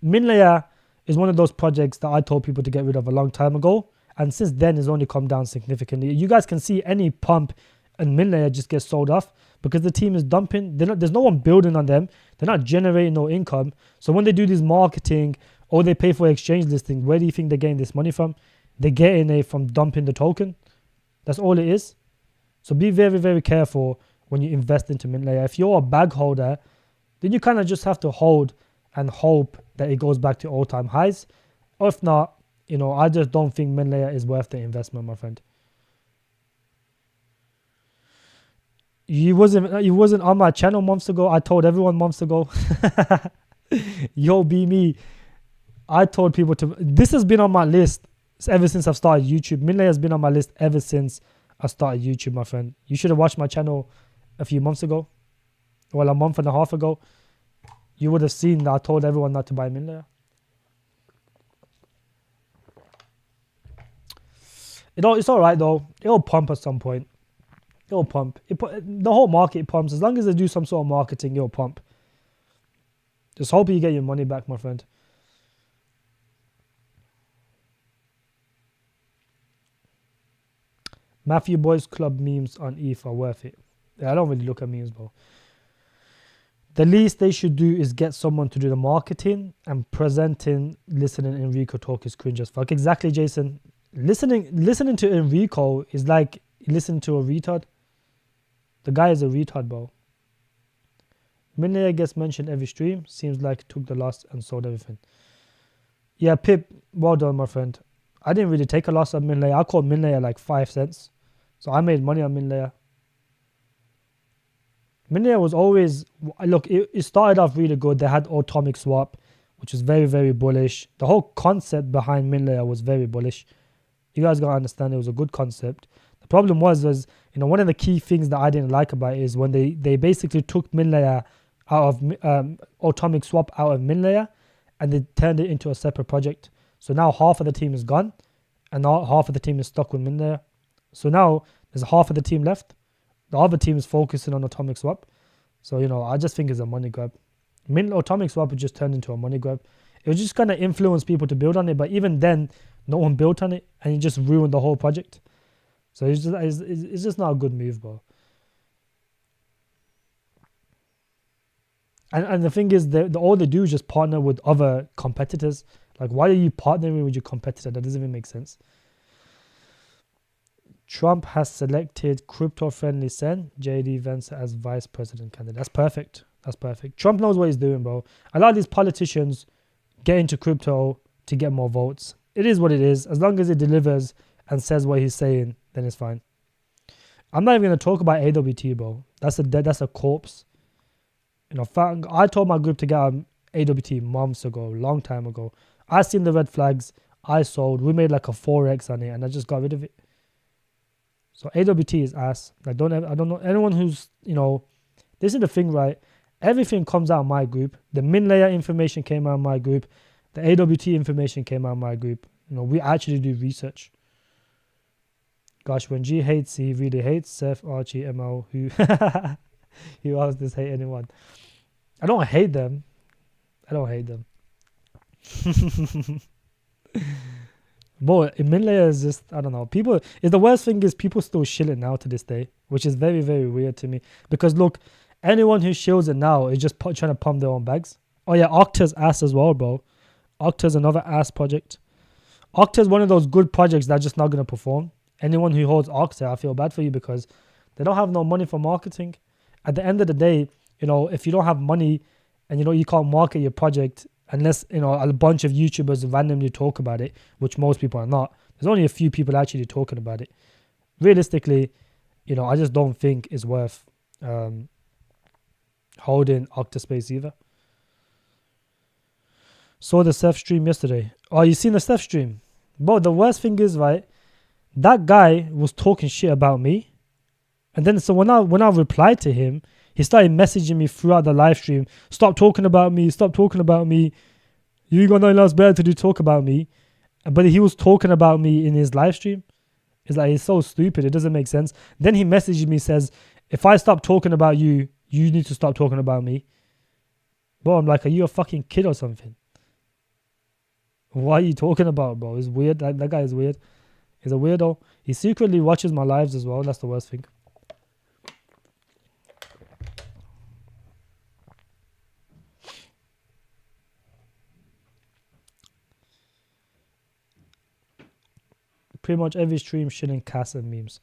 Millionaire is one of those projects that I told people to get rid of a long time ago. And since then, it's only come down significantly. You guys can see any pump and Millionaire just gets sold off because the team is dumping. There's no one building on them. They're not generating no income. So when they do this marketing or they pay for exchange listing, where do you think they're getting this money from? They're getting it from dumping the token. That's all it is. So be very, very careful when you invest into Millionaire. If you're a bag holder, then you kind of just have to hold and hope that it goes back to all-time highs. Or if not, you know, I just don't think Millionaire is worth the investment, my friend. You wasn't on my channel months ago. I told everyone months ago. Yo, be me. I told people to. This has been on my list ever since I've started YouTube. Millionaire has been on my list ever since I started YouTube, my friend. You should have watched my channel a few months ago. Well, a month and a half ago. You would have seen that I told everyone not to buy Millionaire. It's all right though. It'll pump at some point. It'll pump. The whole market pumps. As long as they do some sort of marketing, it'll pump. Just hope you get your money back, my friend. Matthew Boys Club memes on ETH are worth it. Yeah, I don't really look at memes, bro. The least they should do is get someone to do the marketing, and presenting, listening Enrico talk is cringe as fuck. Exactly, Jason. Listening to Enrico is like listening to a retard. The guy is a retard, bro. Millionaire gets mentioned every stream. Seems like took the loss and sold everything. Yeah, Pip, well done, my friend. I didn't really take a loss on Millionaire. I caught Millionaire like 5 cents. So I made money on Millionaire. Millionaire was always, look, it started off really good. They had atomic swap, which was very, very bullish. The whole concept behind Millionaire was very bullish. You guys gotta understand it was a good concept. The problem was one of the key things that I didn't like about it is when they basically took Millionaire out of atomic swap out of Millionaire and they turned it into a separate project. So now half of the team is gone and now half of the team is stuck with Millionaire. So now there's half of the team left. The other team is focusing on atomic swap. So, I just think it's a money grab. Atomic swap would just turn into a money grab. It was just kind of influence people to build on it. But even then, no one built on it and it just ruined the whole project. So it's just not a good move, bro. And the thing is, all they do is just partner with other competitors. Like, why are you partnering with your competitor? That doesn't even make sense. Trump has selected crypto-friendly Sen, JD Vance as vice president candidate. That's perfect. That's perfect. Trump knows what he's doing, bro. A lot of these politicians get into crypto to get more votes. It is what it is. As long as it delivers and says what he's saying, then it's fine. I'm not even going to talk about AWT, bro. That's a corpse. I told my group to get on AWT months ago, long time ago. I seen the red flags. I sold. We made like a 4x on it, and I just got rid of it. So AWT is ass. I don't know anyone who's, this is the thing, right? Everything comes out of my group. The min layer information came out of my group. The AWT information came out of my group. We actually do research. Gosh, when G hates, he really hates Seth, Archie, ML, who else does hate anyone? I don't hate them. But min layer is just, I don't know. The worst thing is people still shill it now to this day, which is very, very weird to me. Because look, anyone who shills it now is just trying to pump their own bags. Oh yeah, Octa's ass as well, bro. Octa's another ass project. Octa's one of those good projects that's just not going to perform. Anyone who holds Octa, I feel bad for you because they don't have no money for marketing. At the end of the day, if you don't have money and you can't market your project unless a bunch of YouTubers randomly talk about it, which most people are not. There's only a few people actually talking about it. Realistically, I just don't think it's worth holding Octaspace either. Saw the Seth stream yesterday. Oh, you seen the Seth stream? But the worst thing is, right, that guy was talking shit about me. And then so when I replied to him, he started messaging me throughout the live stream. Stop talking about me. You got nothing else better to do, talk about me. But he was talking about me in his live stream. It's so stupid. It doesn't make sense. Then he messaged me, says, if I stop talking about you, you need to stop talking about me. Bro, I'm like, are you a fucking kid or something? What are you talking about, bro? It's weird. That guy is weird. He's a weirdo. He secretly watches my lives as well. That's the worst thing. Pretty much every stream shilling Cas and memes.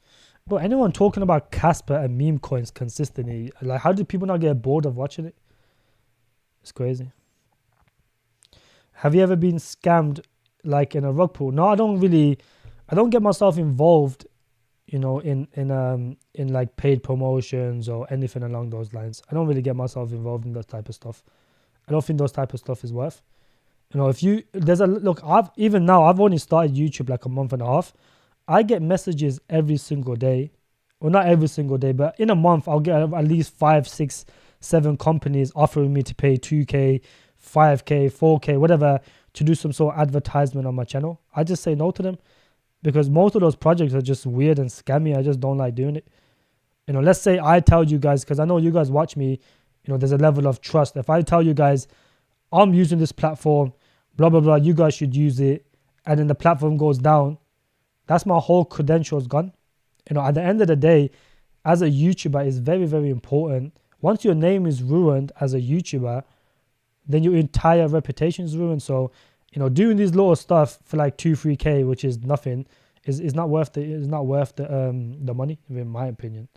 But anyone talking about Casper and meme coins consistently, like, how do people not get bored of watching it? It's crazy. Have you ever been scammed like in a rug pool? No, I don't get myself involved, in like paid promotions or anything along those lines. I don't really get myself involved in that type of stuff. I don't think those type of stuff is worth. I've only started YouTube like a month and a half. I get messages every single day. Well, not every single day, but in a month, I'll get at least 5, 6, 7 companies offering me to pay 2K, 5K, 4K, whatever, to do some sort of advertisement on my channel. I just say no to them because most of those projects are just weird and scammy. I just don't like doing it. Let's say I tell you guys, because I know you guys watch me, there's a level of trust. If I tell you guys, I'm using this platform, blah, blah, blah, you guys should use it, and then the platform goes down, that's my whole credentials gone. At the end of the day, as a YouTuber, it's very, very important. Once your name is ruined as a YouTuber, then your entire reputation is ruined. So, doing these little stuff for like 2-3K, which is nothing, is not worth the money, in my opinion.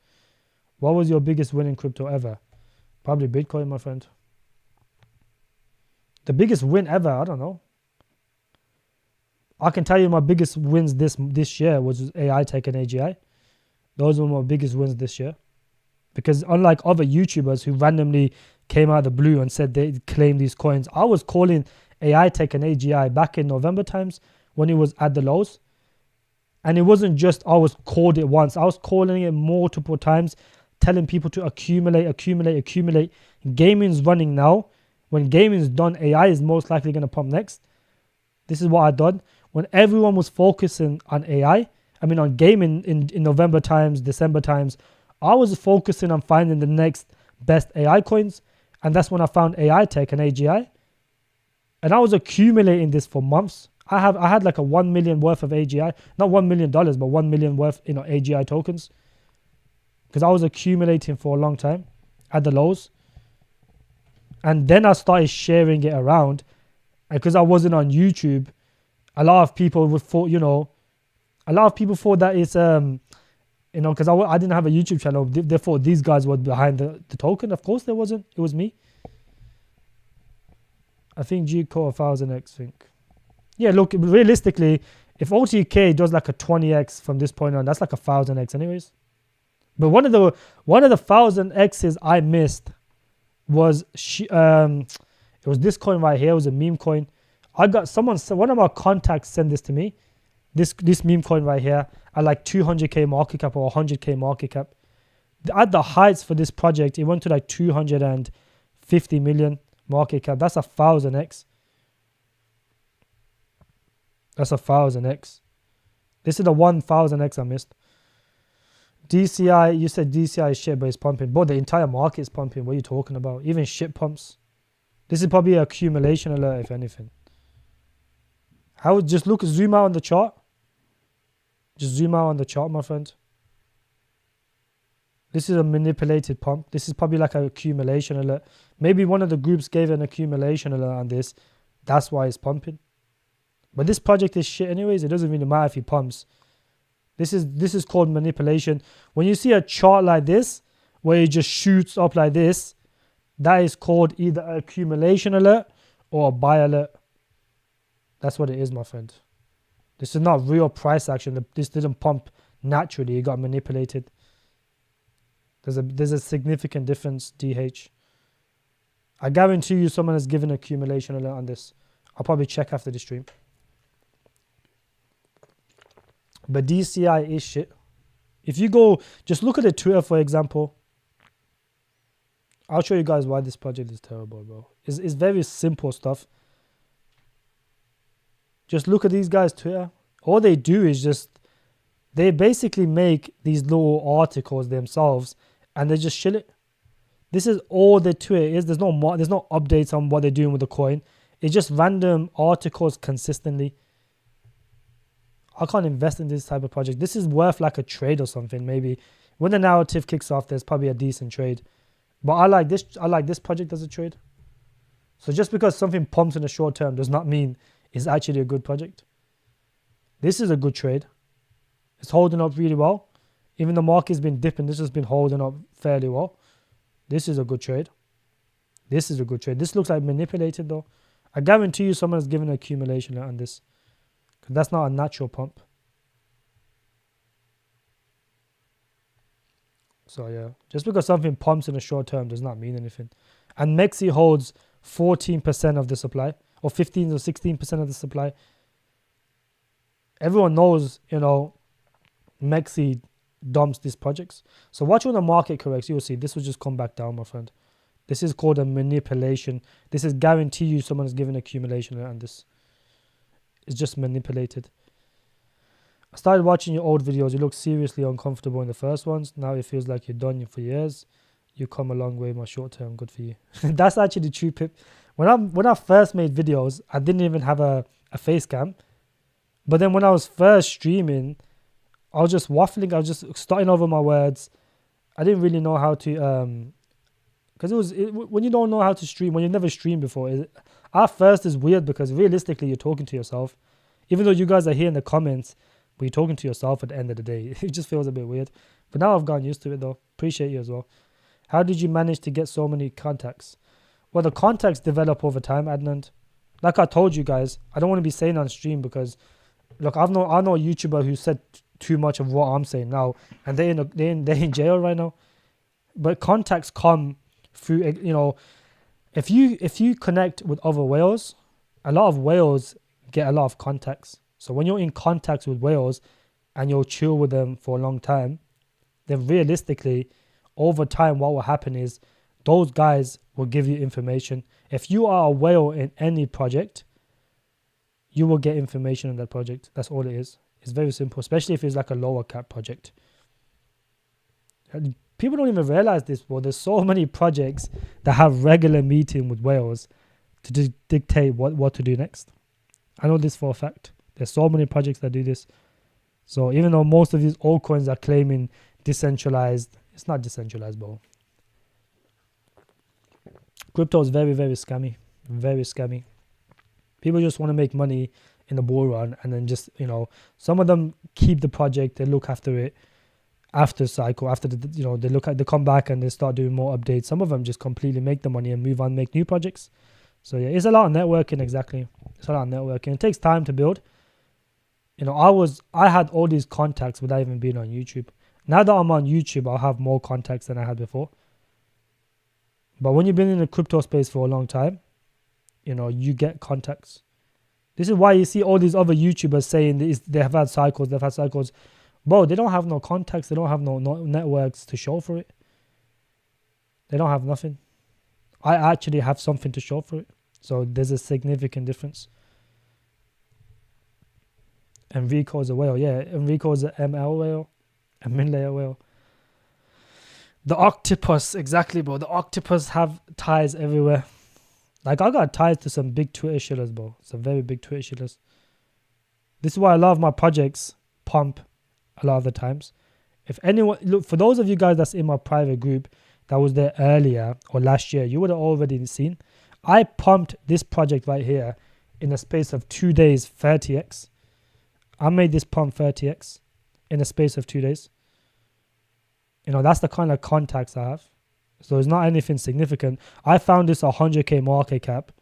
What was your biggest win in crypto ever? Probably Bitcoin, my friend. The biggest win ever, I don't know. I can tell you my biggest wins this year was AI Tech and AGI. Those were my biggest wins this year. Because unlike other YouTubers who randomly came out of the blue and said they claim these coins, I was calling AI Tech and AGI back in November times when it was at the lows. And it wasn't just I was called it once. I was calling it multiple times, telling people to accumulate. Gaming's running now. When gaming's done, AI is most likely going to pump next. This is what I done. When everyone was focusing on AI, on gaming in November times, December times, I was focusing on finding the next best AI coins. And that's when I found AI Tech and AGI. And I was accumulating this for months. I had like a 1 million worth of AGI, not $1 million, but 1 million worth, AGI tokens. Because I was accumulating for a long time at the lows. And then I started sharing it around. And because I wasn't on YouTube, a lot of people thought that it's, because I didn't have a YouTube channel. They thought these guys were behind the token. Of course there wasn't. It was me. I think G caught 1000x, think. Yeah, look, realistically, if OTK does like a 20x from this point on, that's like 1000x anyways. But one of the 1000x's I missed was it was this coin right here. It was a meme coin. I got one of my contacts sent this to me. This meme coin right here at like 200k market cap or 100k market cap. At the heights for this project, it went to like 250 million market cap. That's 1000x. That's 1000x. This is the 1000x I missed. DCI, you said DCI is shit, but it's pumping. But the entire market is pumping. What are you talking about? Even shit pumps. This is probably an accumulation alert, if anything. Zoom out on the chart. Just zoom out on the chart, my friend. This is a manipulated pump. This is probably like an accumulation alert. Maybe one of the groups gave an accumulation alert on this. That's why it's pumping. But this project is shit anyways. It doesn't really matter if he pumps. This is called manipulation. When you see a chart like this, where it just shoots up like this, that is called either an accumulation alert or a buy alert. That's what it is, my friend. This is not real price action. This didn't pump naturally. It got manipulated. There's a significant difference, DH. I guarantee you someone has given accumulation alert on this. I'll probably check after the stream. But DCI is shit. If you go, just look at the Twitter, for example. I'll show you guys why this project is terrible, bro. It's very simple stuff. Just look at these guys' Twitter. All they do is they basically make these little articles themselves and they just shill it. This is all their Twitter is. There's no updates on what they're doing with the coin. It's just random articles consistently. I can't invest in this type of project. This is worth like a trade or something, maybe. When the narrative kicks off, there's probably a decent trade. But I like this project as a trade. So just because something pumps in the short term does not mean it's actually a good project. This is a good trade. It's holding up really well. Even the market's been dipping, this has been holding up fairly well. This is a good trade. This is a good trade. This looks like manipulated though. I guarantee you someone has given an accumulation on this. Because that's not a natural pump. So yeah, just because something pumps in the short term does not mean anything. And Mexi holds 14% of the supply, or 15 or 16% of the supply. Everyone knows, Mexi dumps these projects. So watch when the market corrects, you'll see this will just come back down, my friend. This is called a manipulation. This is guarantee you someone is giving accumulation, and this is just manipulated. I started watching your old videos. You look seriously uncomfortable in the first ones. Now it feels like you're done for years. You come a long way, my short term. Good for you. That's actually true, Pip. When I first made videos, I didn't even have a face cam. But then when I was first streaming, I was just waffling. I was just starting over my words. I didn't really know how to, because when you don't know how to stream, when you've never streamed before, at first it's weird because realistically you're talking to yourself. Even though you guys are here in the comments, but you're talking to yourself at the end of the day. It just feels a bit weird. But now I've gotten used to it though. Appreciate you as well. How did you manage to get so many contacts? Well, the contacts develop over time, Adnan. Like I told you guys, I don't want to be saying on stream because, look, I know a YouTuber who said too much of what I'm saying now, and they're in jail right now. But contacts come through, if you connect with other whales, a lot of whales get a lot of contacts. So when you're in contacts with whales and you'll chill with them for a long time, then realistically, over time, what will happen is those guys will give you information. If you are a whale in any project, you will get information on that project. That's all it is. It's very simple, especially if it's like a lower cap project. People don't even realize this, but there's so many projects that have regular meeting with whales to dictate what to do next. I know this for a fact. There's so many projects that do this. So even though most of these altcoins are claiming decentralized, it's not decentralized, bro. Crypto is very, very scammy. Very scammy. People just want to make money in the bull run, and then just, some of them keep the project, they look after it after cycle, after they come back and they start doing more updates. Some of them just completely make the money and move on, make new projects. So yeah, it's a lot of networking. Exactly, it's a lot of networking. It takes time to build. I had all these contacts without even being on YouTube. Now that I'm on YouTube, I'll have more contacts than I had before. But when you've been in the crypto space for a long time, you get contacts. This is why you see all these other YouTubers saying they have had cycles, Bro, they don't have no contacts, they don't have no networks to show for it. They don't have nothing. I actually have something to show for it. So there's a significant difference. Enrico's a whale. Yeah, Enrico's an ML whale, a min-layer whale. The octopus, exactly, bro. The octopus have ties everywhere. Like, I got ties to some big Twitter shillers, bro. Some very big Twitter shillers. This is why a lot of my projects pump a lot of the times. If anyone, look, for those of you guys that's in my private group that was there earlier or last year, you would have already seen. I pumped this project right here in a space of 2 days, 30x. I made this pump 30x in a space of 2 days. That's the kind of contacts I have. So it's not anything significant. I found this 100k market cap.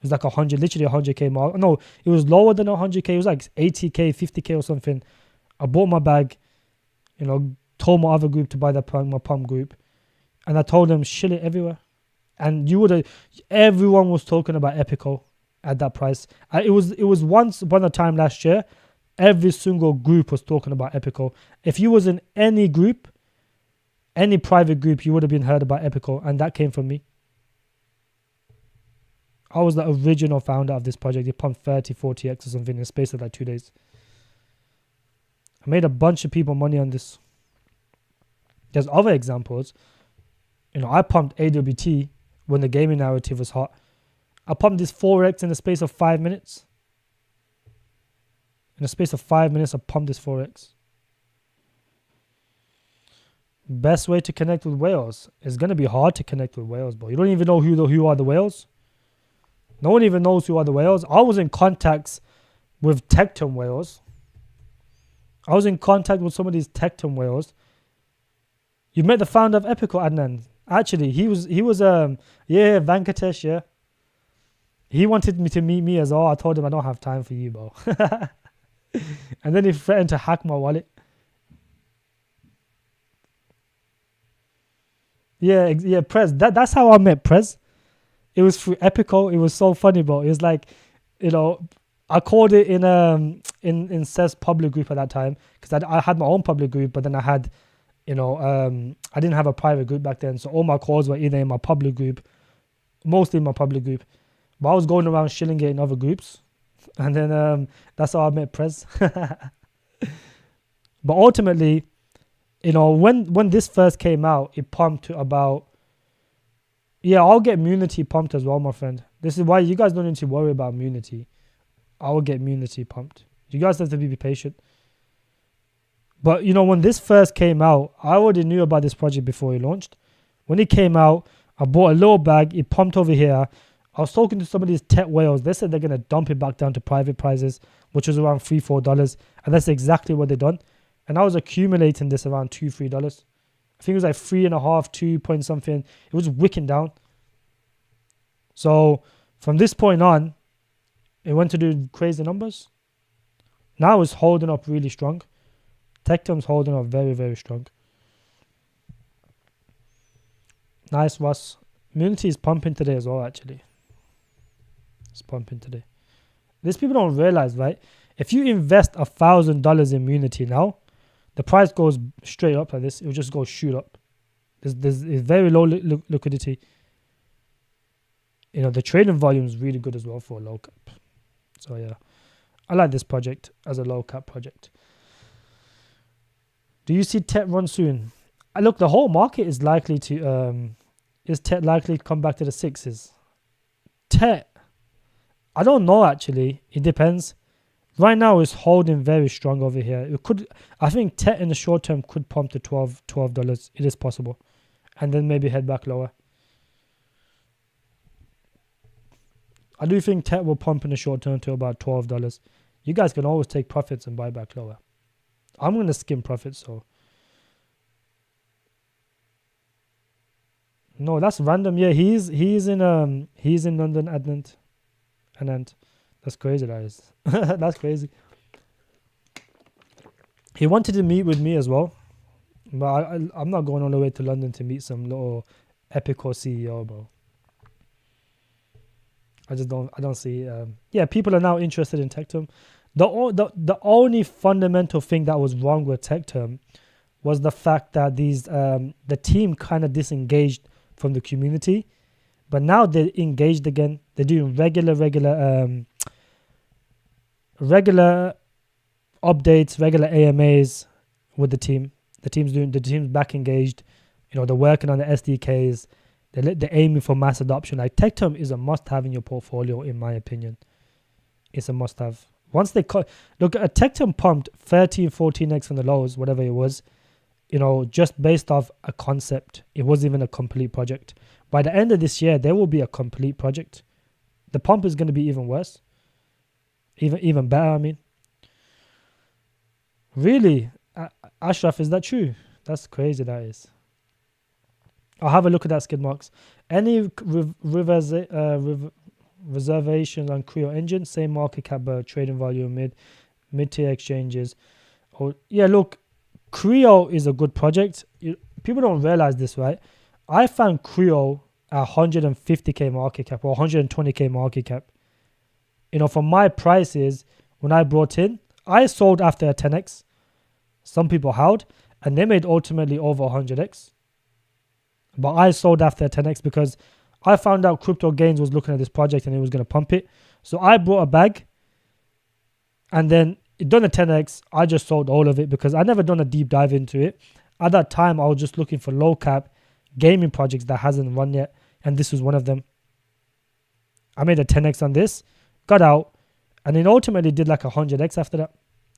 It was like literally 100k market. No, it was lower than 100k. It was like 80k, 50k or something. I bought my bag, told my other group to buy my pump group. And I told them, shill it everywhere. And everyone was talking about Epico at that price. It was once upon a time last year, every single group was talking about Epico. If you was in any group, any private group, you would have been heard about Epico, and that came from me. I was the original founder of this project. It pumped 30, 40x or something in the space of like 2 days. I made a bunch of people money on this. There's other examples. I pumped AWT when the gaming narrative was hot. I pumped this 4x in the space of 5 minutes. In the space of 5 minutes, I pumped this 4x. Best way to connect with whales. It's going to be hard to connect with whales, bro. You don't even know who are the whales. No one even knows who are the whales. I was in contacts with Tecton whales. I was in contact with some of these Tecton whales. You met the founder of Epico, Adnan. Actually, he was Venkatesh, yeah. He wanted me to meet me as well. I told him I don't have time for you, bro. And then he threatened to hack my wallet. Yeah, Prez. That's how I met Prez. It was through Epico. It was so funny, bro. It was like, I called it in Seth's public group at that time, because I had my own public group, but then I had, I didn't have a private group back then, so all my calls were either in my public group, mostly in my public group, but I was going around shilling it in other groups, and then that's how I met Prez. But ultimately, when this first came out, it pumped to about, I'll get Munity pumped as well, my friend. This is why you guys don't need to worry about Munity. I will get Munity pumped. You guys have to be patient. But, when this first came out, I already knew about this project before it launched. When it came out, I bought a little bag. It pumped over here. I was talking to some of these tech whales. They said they're going to dump it back down to private prices, which was around $3, $4. And that's exactly what they done. And I was accumulating this around $2, $3. I think it was like 3.5, 2 point something. It was wicking down. So from this point on, it went to do crazy numbers. Now it's holding up really strong. Tectum's holding up very, very strong. Nice, Ross. Unity is pumping today as well, actually. It's pumping today. These people don't realize, right? If you invest $1,000 in Unity now, the price goes straight up like this. It will just go shoot up. There's very low liquidity. You know, the trading volume is really good as well for a low cap. So yeah, I like this project as a low cap project. Do you see TET run soon? Look, the whole market is likely to is TET likely to come back to the sixes? TET, I don't know actually. It depends. Right now it's holding very strong over here. It could, I think TET in the short term could pump to $12. It is possible, and then maybe head back lower. I do think TET will pump in the short term to about $12. You guys can always take profits and buy back lower. I'm gonna skim profits, so no, that's random. Yeah, he's in London, Anand. That's crazy, that is. That's crazy. He wanted to meet with me as well, but I'm not going all the way to London to meet some little epico CEO, bro. I don't see. Yeah, people are now interested in tech term. The only fundamental thing that was wrong with tech term was the fact that the team kind of disengaged from the community, but now they're engaged again. They're doing regular updates, regular AMAs with the team. The team's back engaged. You know, they're working on the SDKs. They're aiming for mass adoption. Like tech term is a must-have in your portfolio, in my opinion. It's a must-have. Once they look, a tech term pumped 13, 14x from the lows, whatever it was. You know, just based off a concept. It wasn't even a complete project. By the end of this year, there will be a complete project. The pump is going to be even worse. Even better, I mean. Really? Ashraf, is that true? That's crazy, that is. I'll have a look at that, skid marks. Any reservations on Creo engine? Same market cap, trading volume, mid-tier exchanges. Oh, yeah, look, Creo is a good project. People don't realize this, right? I found Creo at 150k market cap or 120k market cap. You know, for my prices, when I brought in, I sold after a 10x. Some people held, and they made ultimately over 100x. But I sold after a 10x because I found out Crypto Gains was looking at this project and it was going to pump it. So I brought a bag, and then it done a 10x. I just sold all of it because I never done a deep dive into it. At that time, I was just looking for low cap gaming projects that hasn't run yet, and this was one of them. I made a 10x on this, got out, and then ultimately did like 100x after that.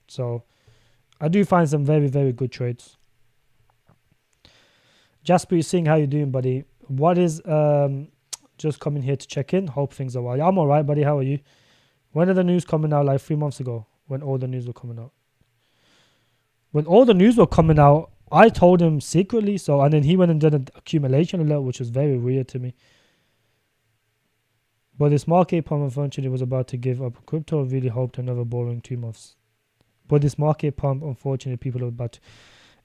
So I do find some very, very good trades. Jasper, seeing how you doing, buddy. What is just coming here to check in? Hope things are well. Yeah, I'm all right, buddy. How are you? When are the news coming out? Like 3 months ago, when all the news were coming out. When all the news were coming out, I told him secretly. So, and then he went and did an accumulation alert, which was very weird to me. But this market pump, unfortunately, was about to give up. Crypto really hoped another boring 2 months. But this market pump, unfortunately, people are about to...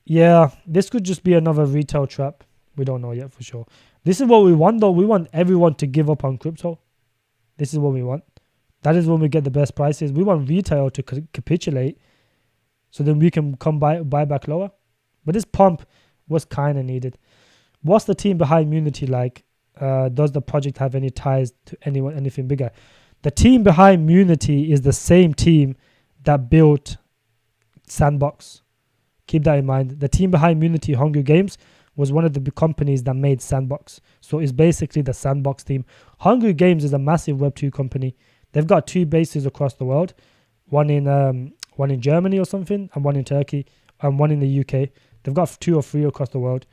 Yeah, this could just be another retail trap. We don't know yet for sure. This is what we want, though. We want everyone to give up on crypto. This is what we want. That is when we get the best prices. We want retail to capitulate so then we can come buy back lower. But this pump was kind of needed. What's the team behind Unity like? Does the project have any ties to anything bigger? The team behind Unity is the same team that built Sandbox. Keep that in mind. The team behind Unity, Hungry Games, was one of the big companies that made Sandbox. So it's basically the Sandbox team. Hungry Games is a massive Web2 company. They've got 2 bases across the world. One in Germany or something, and one in Turkey, and one in the UK. They've got 2 or 3 across the world.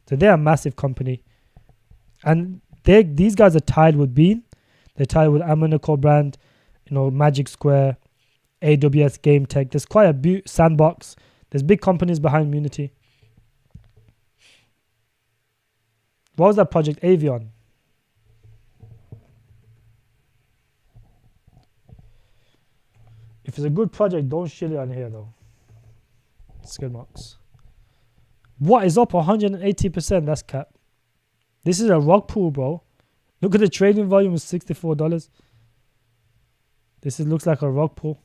So they're a massive company. And these guys are tied with Bean. They're tied with Amonico brand, Magic Square, AWS Game Tech. There's quite a Sandbox. There's big companies behind Unity. What was that project? Avion. If it's a good project, don't shit it on here though. Skid marks. What is up 180%? That's cap. This is a rug pull, bro. Look at the trading volume is $64. Looks like a rug pull.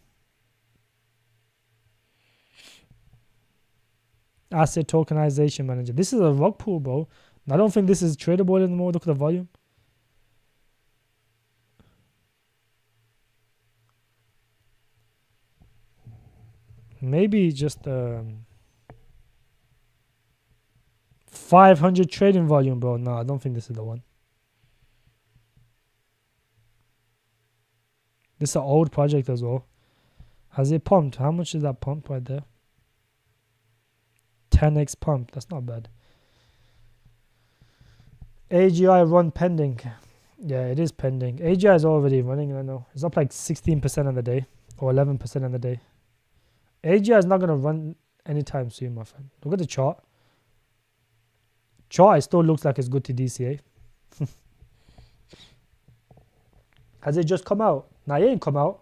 Asset tokenization manager. This is a rug pull, bro. I don't think this is tradable anymore. Look at the volume. Maybe just 500 trading volume, bro. No, I don't think this is the one. This is an old project as well. Has it pumped? How much is that pump right there? 10x pump. That's not bad. AGI run pending. Yeah, it is pending. AGI is already running right now. It's up like 16% on the day or 11% on the day. AGI is not going to run anytime soon, my friend. Look at the chart. Chart, it still looks like it's good to DCA. Has it just come out? Nah, it ain't come out.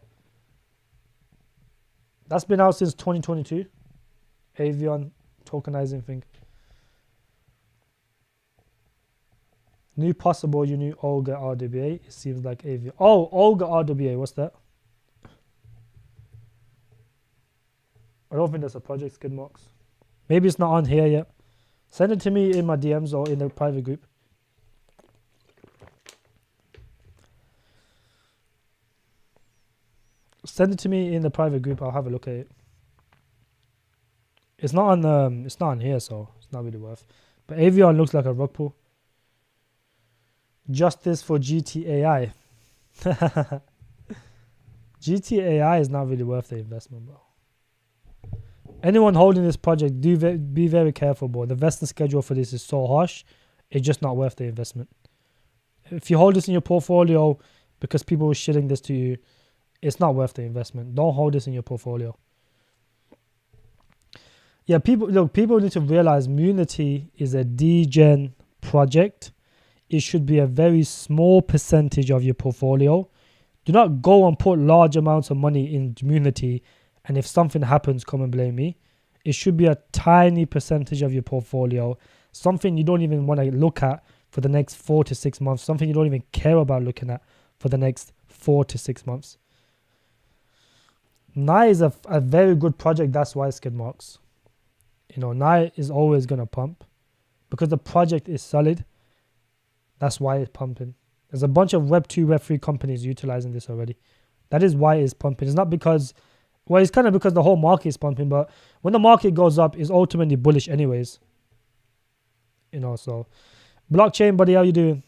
That's been out since 2022. Avion tokenizing thing. New possible, you knew Olga RWA. It seems like Avion. Oh, Olga RWA. What's that? I don't think that's a project, skid marks. Maybe it's not on here yet. Send it to me in my DMs or in the private group. Send it to me in the private group. I'll have a look at it. It's not on here, so it's not really worth. But Avion looks like a rug pull. Justice for GTAI. GTAI is not really worth the investment, bro. Anyone holding this project, be very careful, bro. The vesting schedule for this is so harsh. It's just not worth the investment. If you hold this in your portfolio because people are shitting this to you, it's not worth the investment. Don't hold this in your portfolio. Yeah, people need to realize Munity is a degen project. It should be a very small percentage of your portfolio. Do not go and put large amounts of money in Munity, and if something happens, come and blame me. It should be a tiny percentage of your portfolio, something you don't even want to look at for the next 4 to 6 months, something you don't even care about looking at for the next 4 to 6 months. NAI is a very good project. That's why skid marks. NAI is always going to pump because the project is solid. That's why it's pumping. There's a bunch of Web 2, Web 3 companies utilizing this already. That is why it's pumping. It's not because, well, it's kind of because the whole market is pumping, but when the market goes up, it's ultimately bullish anyways. So. Blockchain, buddy, how you doing?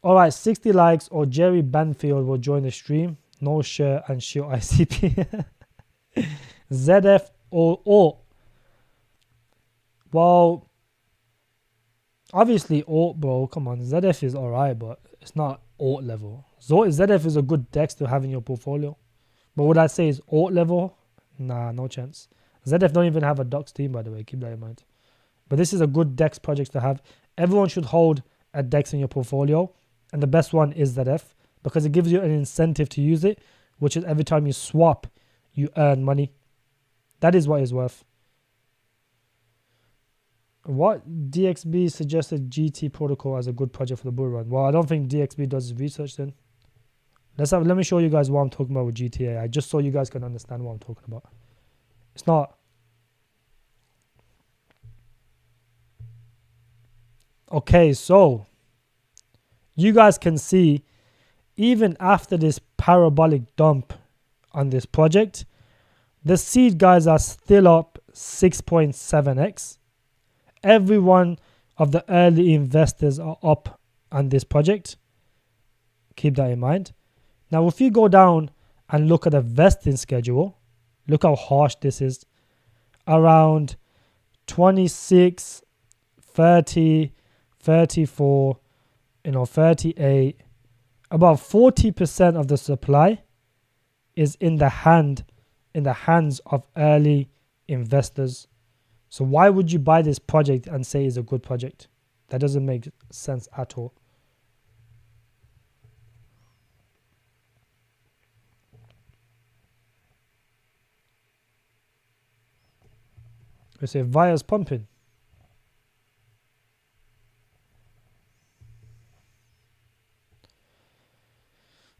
All right, 60 likes or Jerry Banfield will join the stream. No share and shoot ICP. ZF or ALT. Well, obviously ALT, bro. Come on, ZF is alright, but it's not ALT level. ZF is a good DEX to have in your portfolio. But what I say is ALT level? Nah, no chance. ZF don't even have a DOX team, by the way. Keep that in mind. But this is a good DEX project to have. Everyone should hold a DEX in your portfolio. And the best one is ZF because it gives you an incentive to use it, which is every time you swap, you earn money. That is what it's worth. What DXB suggested GT protocol as a good project for the bull run? Well, I don't think DXB does research then. Let me show you guys what I'm talking about with GTA. Just so you guys can understand what I'm talking about. It's not. Okay, so you guys can see even after this parabolic dump on this project, the seed guys are still up 6.7x. Every one of the early investors are up on this project. Keep that in mind. Now, if you go down and look at the vesting schedule, look how harsh this is. Around 26, 30, 34, 38. About 40% of the supply is in the hands of early investors. So why would you buy this project and say it's a good project? That doesn't make sense at all. We say Via's pumping.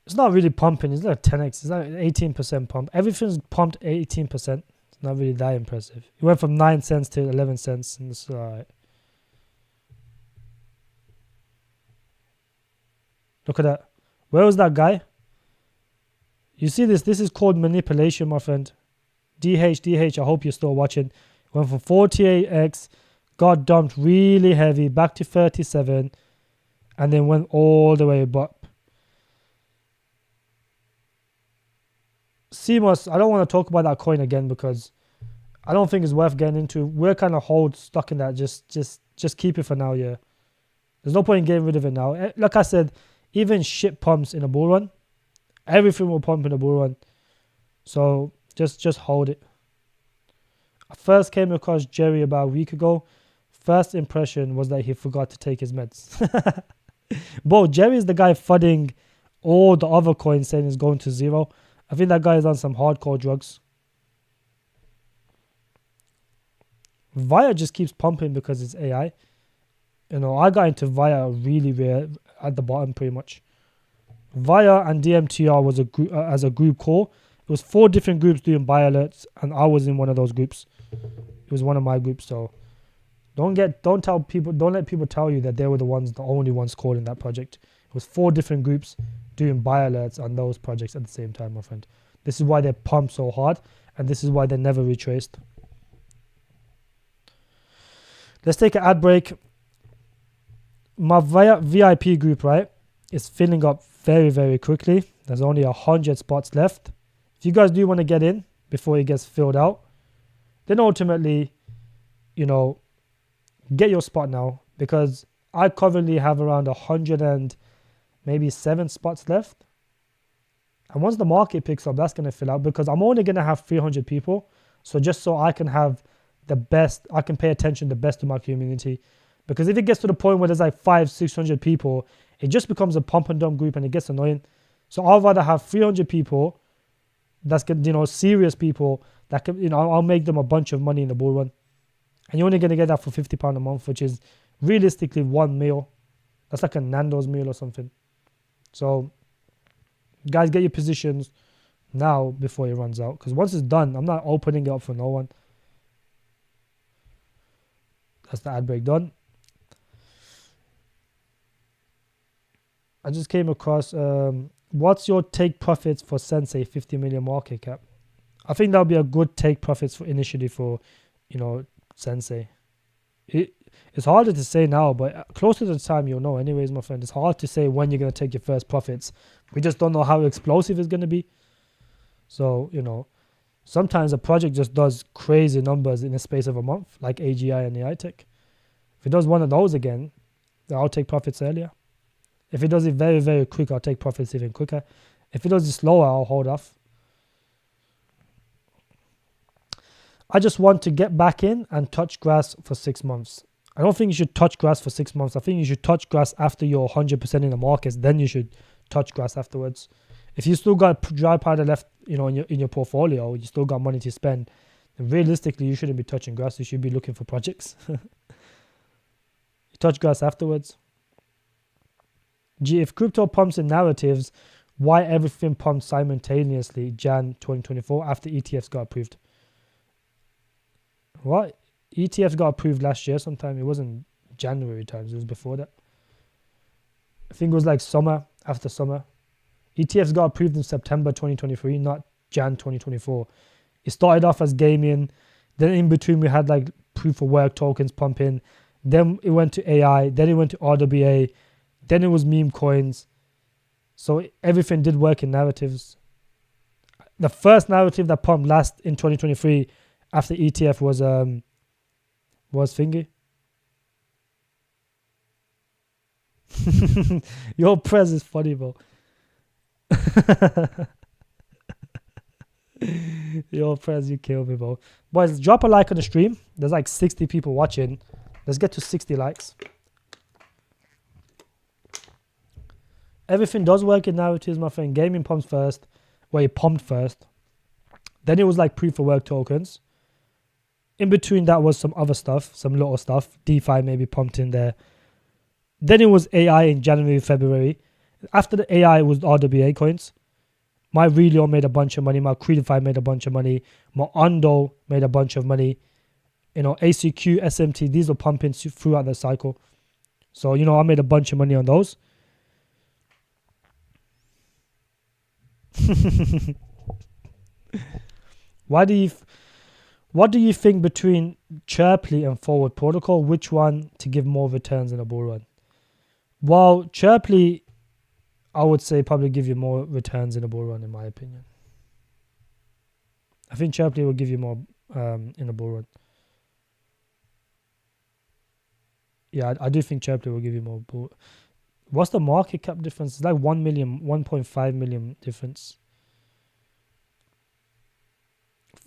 It's not really pumping. It's like 10x. It's like 18% pump. Everything's pumped 18%. It's not really that impressive. It went from 9 cents to 11 cents, and it's alright. Look at that. Where was that guy? You see this? This is called manipulation, my friend. DH, I hope you're still watching. Went from 48x, got dumped really heavy, back to 37, and then went all the way up. CMOS, I don't want to talk about that coin again because I don't think it's worth getting into. We're kind of stuck in that. Just keep it for now, yeah. There's no point in getting rid of it now. Like I said, even shit pumps in a bull run. Everything will pump in a bull run. So just hold it. I first came across Jerry about a week ago. First impression was that he forgot to take his meds. Bro, Jerry is the guy fudding all the other coins saying it's going to zero. I think that guy is on some hardcore drugs. VIA just keeps pumping because it's AI. You know, I got into VIA really rare at the bottom pretty much. VIA and DMTR was as a group call. It was 4 different groups doing buy alerts, and I was in one of those groups. It was one of my groups, so don't let people tell you that they were the only ones calling that project. It was 4 different groups doing buy alerts on those projects at the same time, my friend. This is why they pump so hard, and this is why they never retraced. Let's take an ad break. My VIP group, right, is filling up very, very quickly. There's only 100 spots left. If you guys do want to get in before it gets filled out, then ultimately, you know, get your spot now, because I currently have around 100 and maybe 7 spots left. And once the market picks up, that's going to fill out, because I'm only going to have 300 people. So just so I can have the best, I can pay attention the best to my community. Because if it gets to the point where there's like 500-600 people, it just becomes a pump and dump group and it gets annoying. So I'd rather have 300 people that's good, you know, serious people that can, you know, I'll make them a bunch of money in the bull run. And you're only going to get that for £50 a month, which is realistically 1 meal. That's like a Nando's meal or something. So guys, get your positions now before it runs out. Because once it's done, I'm not opening it up for no one. That's the ad break done. I just came across, what's your take profits for Sensei 50 million market cap? I think that would be a good take profits for initially for, you know, Sensei. It's harder to say now, but closer to the time you'll know anyways, my friend. It's hard to say when you're going to take your first profits. We just don't know how explosive it's going to be. So, you know, sometimes a project just does crazy numbers in the space of a month, like AGI and AI Tech. If it does one of those again, then I'll take profits earlier. If it does it very, very quick, I'll take profits even quicker. If it does it slower, I'll hold off. I just want to get back in and touch grass for 6 months. I don't think you should touch grass for 6 months. I think you should touch grass after you're 100% in the markets. Then you should touch grass afterwards. If you still got dry powder left, you know, in your portfolio, you still got money to spend, then realistically, you shouldn't be touching grass. You should be looking for projects. You touch grass afterwards. If crypto pumps in narratives, why everything pumped simultaneously Jan 2024 after ETFs got approved? What? ETFs got approved last year sometime. It wasn't January times. It was before that. I think it was like summer, after summer. ETFs got approved in September 2023, not Jan 2024. It started off as gaming. Then in between we had like proof of work tokens pumping. Then it went to AI. Then it went to RWA. Then it was meme coins. So everything did work in narratives. The first narrative that pumped last in 2023 after ETF was Thingy. Your press is funny, bro. Your press, you kill me, bro. Boys, drop a like on the stream. There's like 60 people watching. Let's get to 60 likes. Everything does work in narratives, my friend. Gaming pumps first. Well, it pumped first. Then it was like proof of work tokens. In between that was some other stuff, some little stuff. DeFi maybe pumped in there. Then it was AI in January, February. After the AI was RWA coins. My Relio made a bunch of money. My Creedify made a bunch of money. My Ondo made a bunch of money. ACQ, SMT, these were pumping throughout the cycle. So, I made a bunch of money on those. What do you think between Chirply and Forward Protocol? Which one to give more returns in a bull run? Well, Chirply, I would say probably give you more returns in a bull run, in my opinion. I think Chirply will give you more in a bull run. Yeah, I do think Chirply will give you more. What's the market cap difference? It's like 1 million, 1.5 million difference.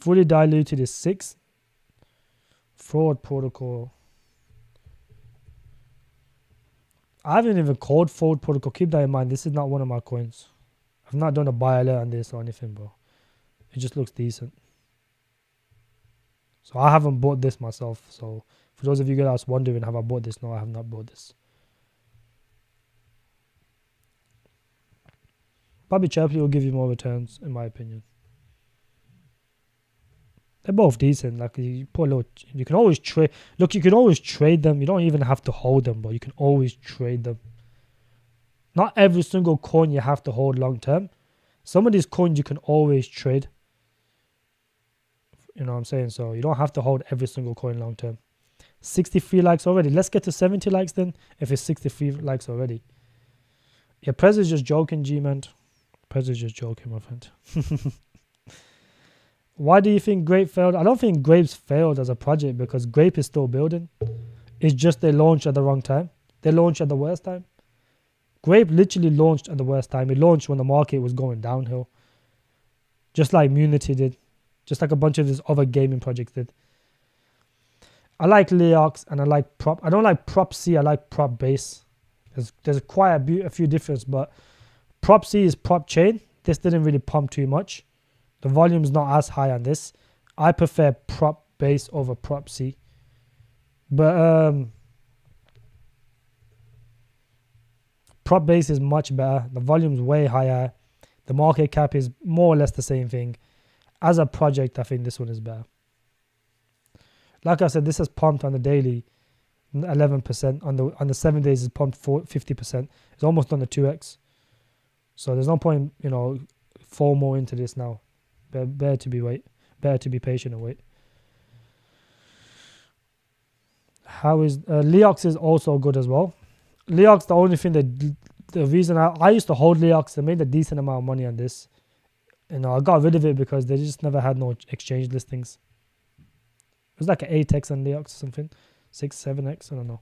Fully diluted is 6. Forward Protocol. I haven't even called Forward Protocol. Keep that in mind. This is not one of my coins. I've not done a buy alert on this or anything, bro. It just looks decent. So I haven't bought this myself. So for those of you guys wondering, have I bought this? No, I have not bought this. Probably Chirply will give you more returns, in my opinion. They're both decent. Like you can always trade. Look, you can always trade them. You don't even have to hold them, but you can always trade them. Not every single coin you have to hold long term. Some of these coins you can always trade. You know what I'm saying? So you don't have to hold every single coin long term. 63 likes already. Let's get to 70 likes then. If it's 63 likes already. Yeah, Prez is just joking, G-man. Prez is just joking, my friend. Why do you think Grape failed? I don't think Grape's failed as a project because Grape is still building. It's just they launched at the wrong time. They launched at the worst time. Grape literally launched at the worst time. It launched when the market was going downhill. Just like Munity did. Just like a bunch of these other gaming projects did. I like Leox and I like Prop. I don't like Prop C. I like Prop Base. There's quite a few differences, but Prop C is Prop Chain. This didn't really pump too much. The volume's not as high on this. I prefer Prop Base over Prop C. But Prop Base is much better. The volume's way higher. The market cap is more or less the same thing. As a project, I think this one is better. Like I said, this has pumped on the daily 11%. On the 7 days, it's pumped 50%. It's almost on the 2x. So there's no point, fall more into this now. Better to be patient and wait. How is Leox is also good as well. Leox, the only thing the reason I used to hold Leox, they made a decent amount of money on this. I got rid of it because they just never had no exchange listings. It was like an 8x on Leox or something, 6, 7x, I don't know.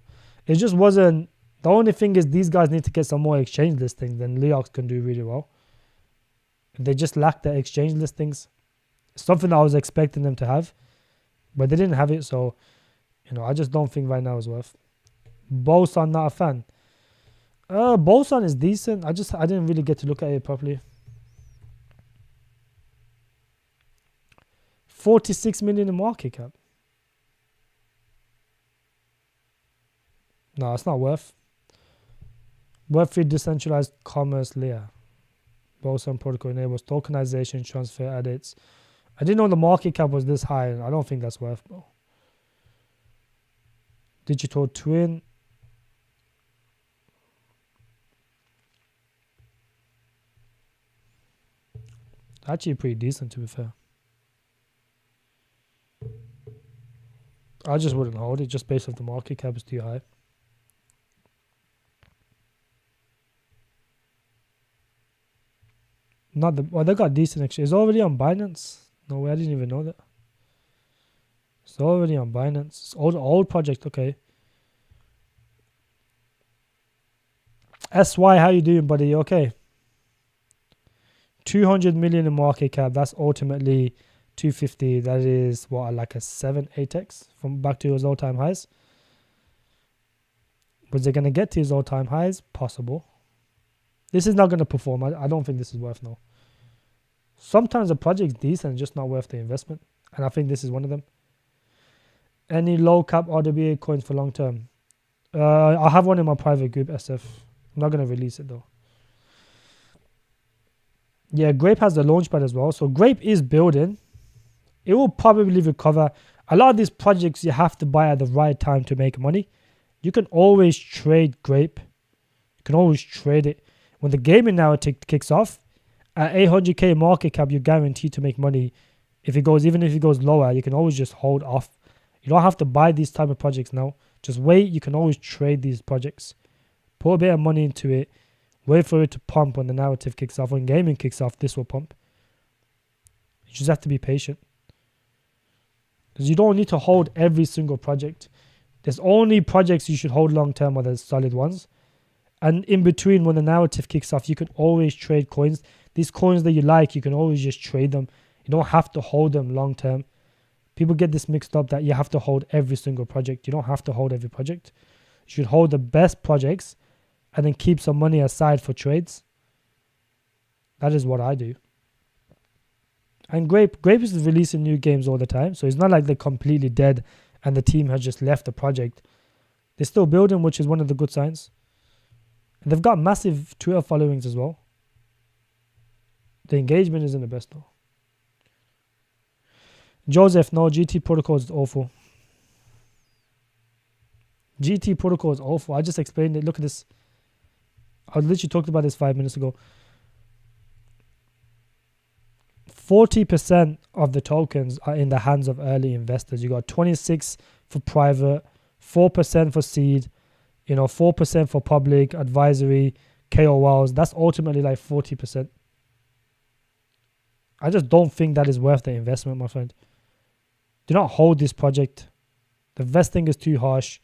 It just wasn't. The only thing is these guys need to get some more exchange listings. Then Leox can do really well. They just lack the exchange listings. Something I was expecting them to have, but they didn't have it. So, I just don't think right now is worth. Boson, not a fan. Boson is decent. I didn't really get to look at it properly. 46 million in market cap. No, it's not worth. Web3 decentralized commerce layer. Boson protocol enables tokenization, transfer edits. I didn't know the market cap was this high. I don't think that's worth, bro. Digital twin. Actually pretty decent, to be fair. I just wouldn't hold it just based off the market cap is too high. They got decent exchange. It's already on Binance. No way, I didn't even know that. It's already on Binance. It's old project, okay. SY, how you doing, buddy? You okay? 200 million in market cap. That's ultimately 250. That is what, like a 7, 8x from back to his all-time highs. Was it going to get to his all-time highs? Possible. This is not going to perform. I don't think this is worth no. Sometimes a project's decent, just not worth the investment. And I think this is one of them. Any low cap RWA coins for long term? I have one in my private group, SF. I'm not going to release it though. Yeah, Grape has the launchpad as well. So Grape is building. It will probably recover. A lot of these projects you have to buy at the right time to make money. You can always trade Grape. You can always trade it. When the gaming narrative kicks off, at 800k market cap, you're guaranteed to make money. Even if it goes lower, you can always just hold off. You don't have to buy these type of projects now. Just wait. You can always trade these projects. Put a bit of money into it. Wait for it to pump when the narrative kicks off. When gaming kicks off, this will pump. You just have to be patient. Because you don't need to hold every single project. There's only projects you should hold long term are the solid ones. And in between, when the narrative kicks off, you can always trade coins. These coins that you like, you can always just trade them. You don't have to hold them long term. People get this mixed up that you have to hold every single project. You don't have to hold every project. You should hold the best projects and then keep some money aside for trades. That is what I do. And Grape is releasing new games all the time. So it's not like they're completely dead and the team has just left the project. They're still building, which is one of the good signs. And they've got massive Twitter followings as well. The engagement isn't the best though. Joseph, no, GT protocol is awful. GT protocol is awful. I just explained it. Look at this. I literally talked about this 5 minutes ago. 40% of the tokens are in the hands of early investors. You got 26 for private, 4% for seed, 4% for public, advisory, KOLs. That's ultimately like 40%. I just don't think that is worth the investment, my friend. Do not hold this project. The vesting is too harsh.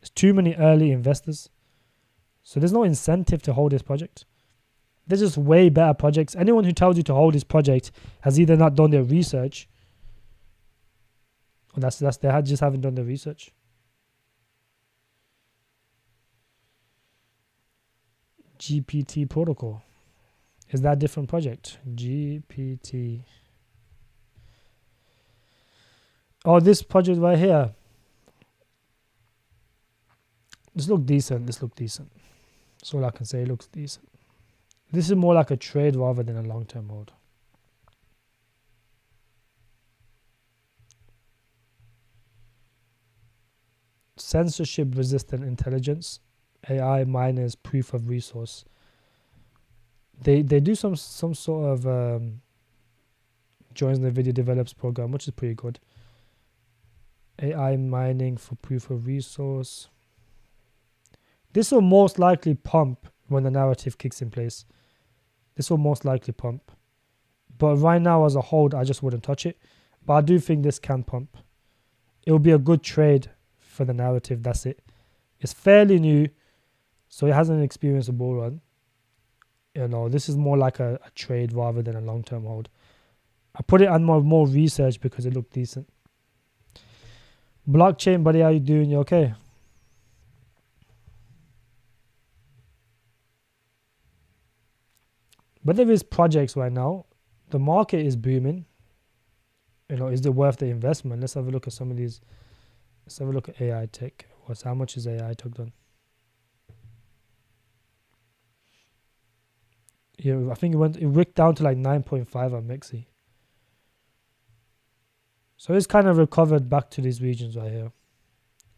There's too many early investors. So there's no incentive to hold this project. There's just way better projects. Anyone who tells you to hold this project has either not done their research, or they just haven't done their research. GPT protocol. Is that a different project? GPT. Oh, this project right here. This look decent. That's all I can say. It looks decent. This is more like a trade rather than a long-term hold. Censorship-resistant intelligence, AI miners, proof of resource. They do some sort of joins the video develops program, which is pretty good. AI mining for proof of resource. This will most likely pump when the narrative kicks in place. This will most likely pump. But right now as a hold, I just wouldn't touch it. But I do think this can pump. It will be a good trade for the narrative. That's it. It's fairly new, so it hasn't experienced a bull run. This is more like a trade rather than a long-term hold. I put it on more research because it looked decent. Blockchain, buddy, how you doing? You okay? But there is projects right now. The market is booming. Is it worth the investment? Let's have a look at some of these. Let's have a look at AI tech. How much is AI tech done? Yeah, I think it wicked down to like 9.5 on Mexi. So it's kind of recovered back to these regions right here,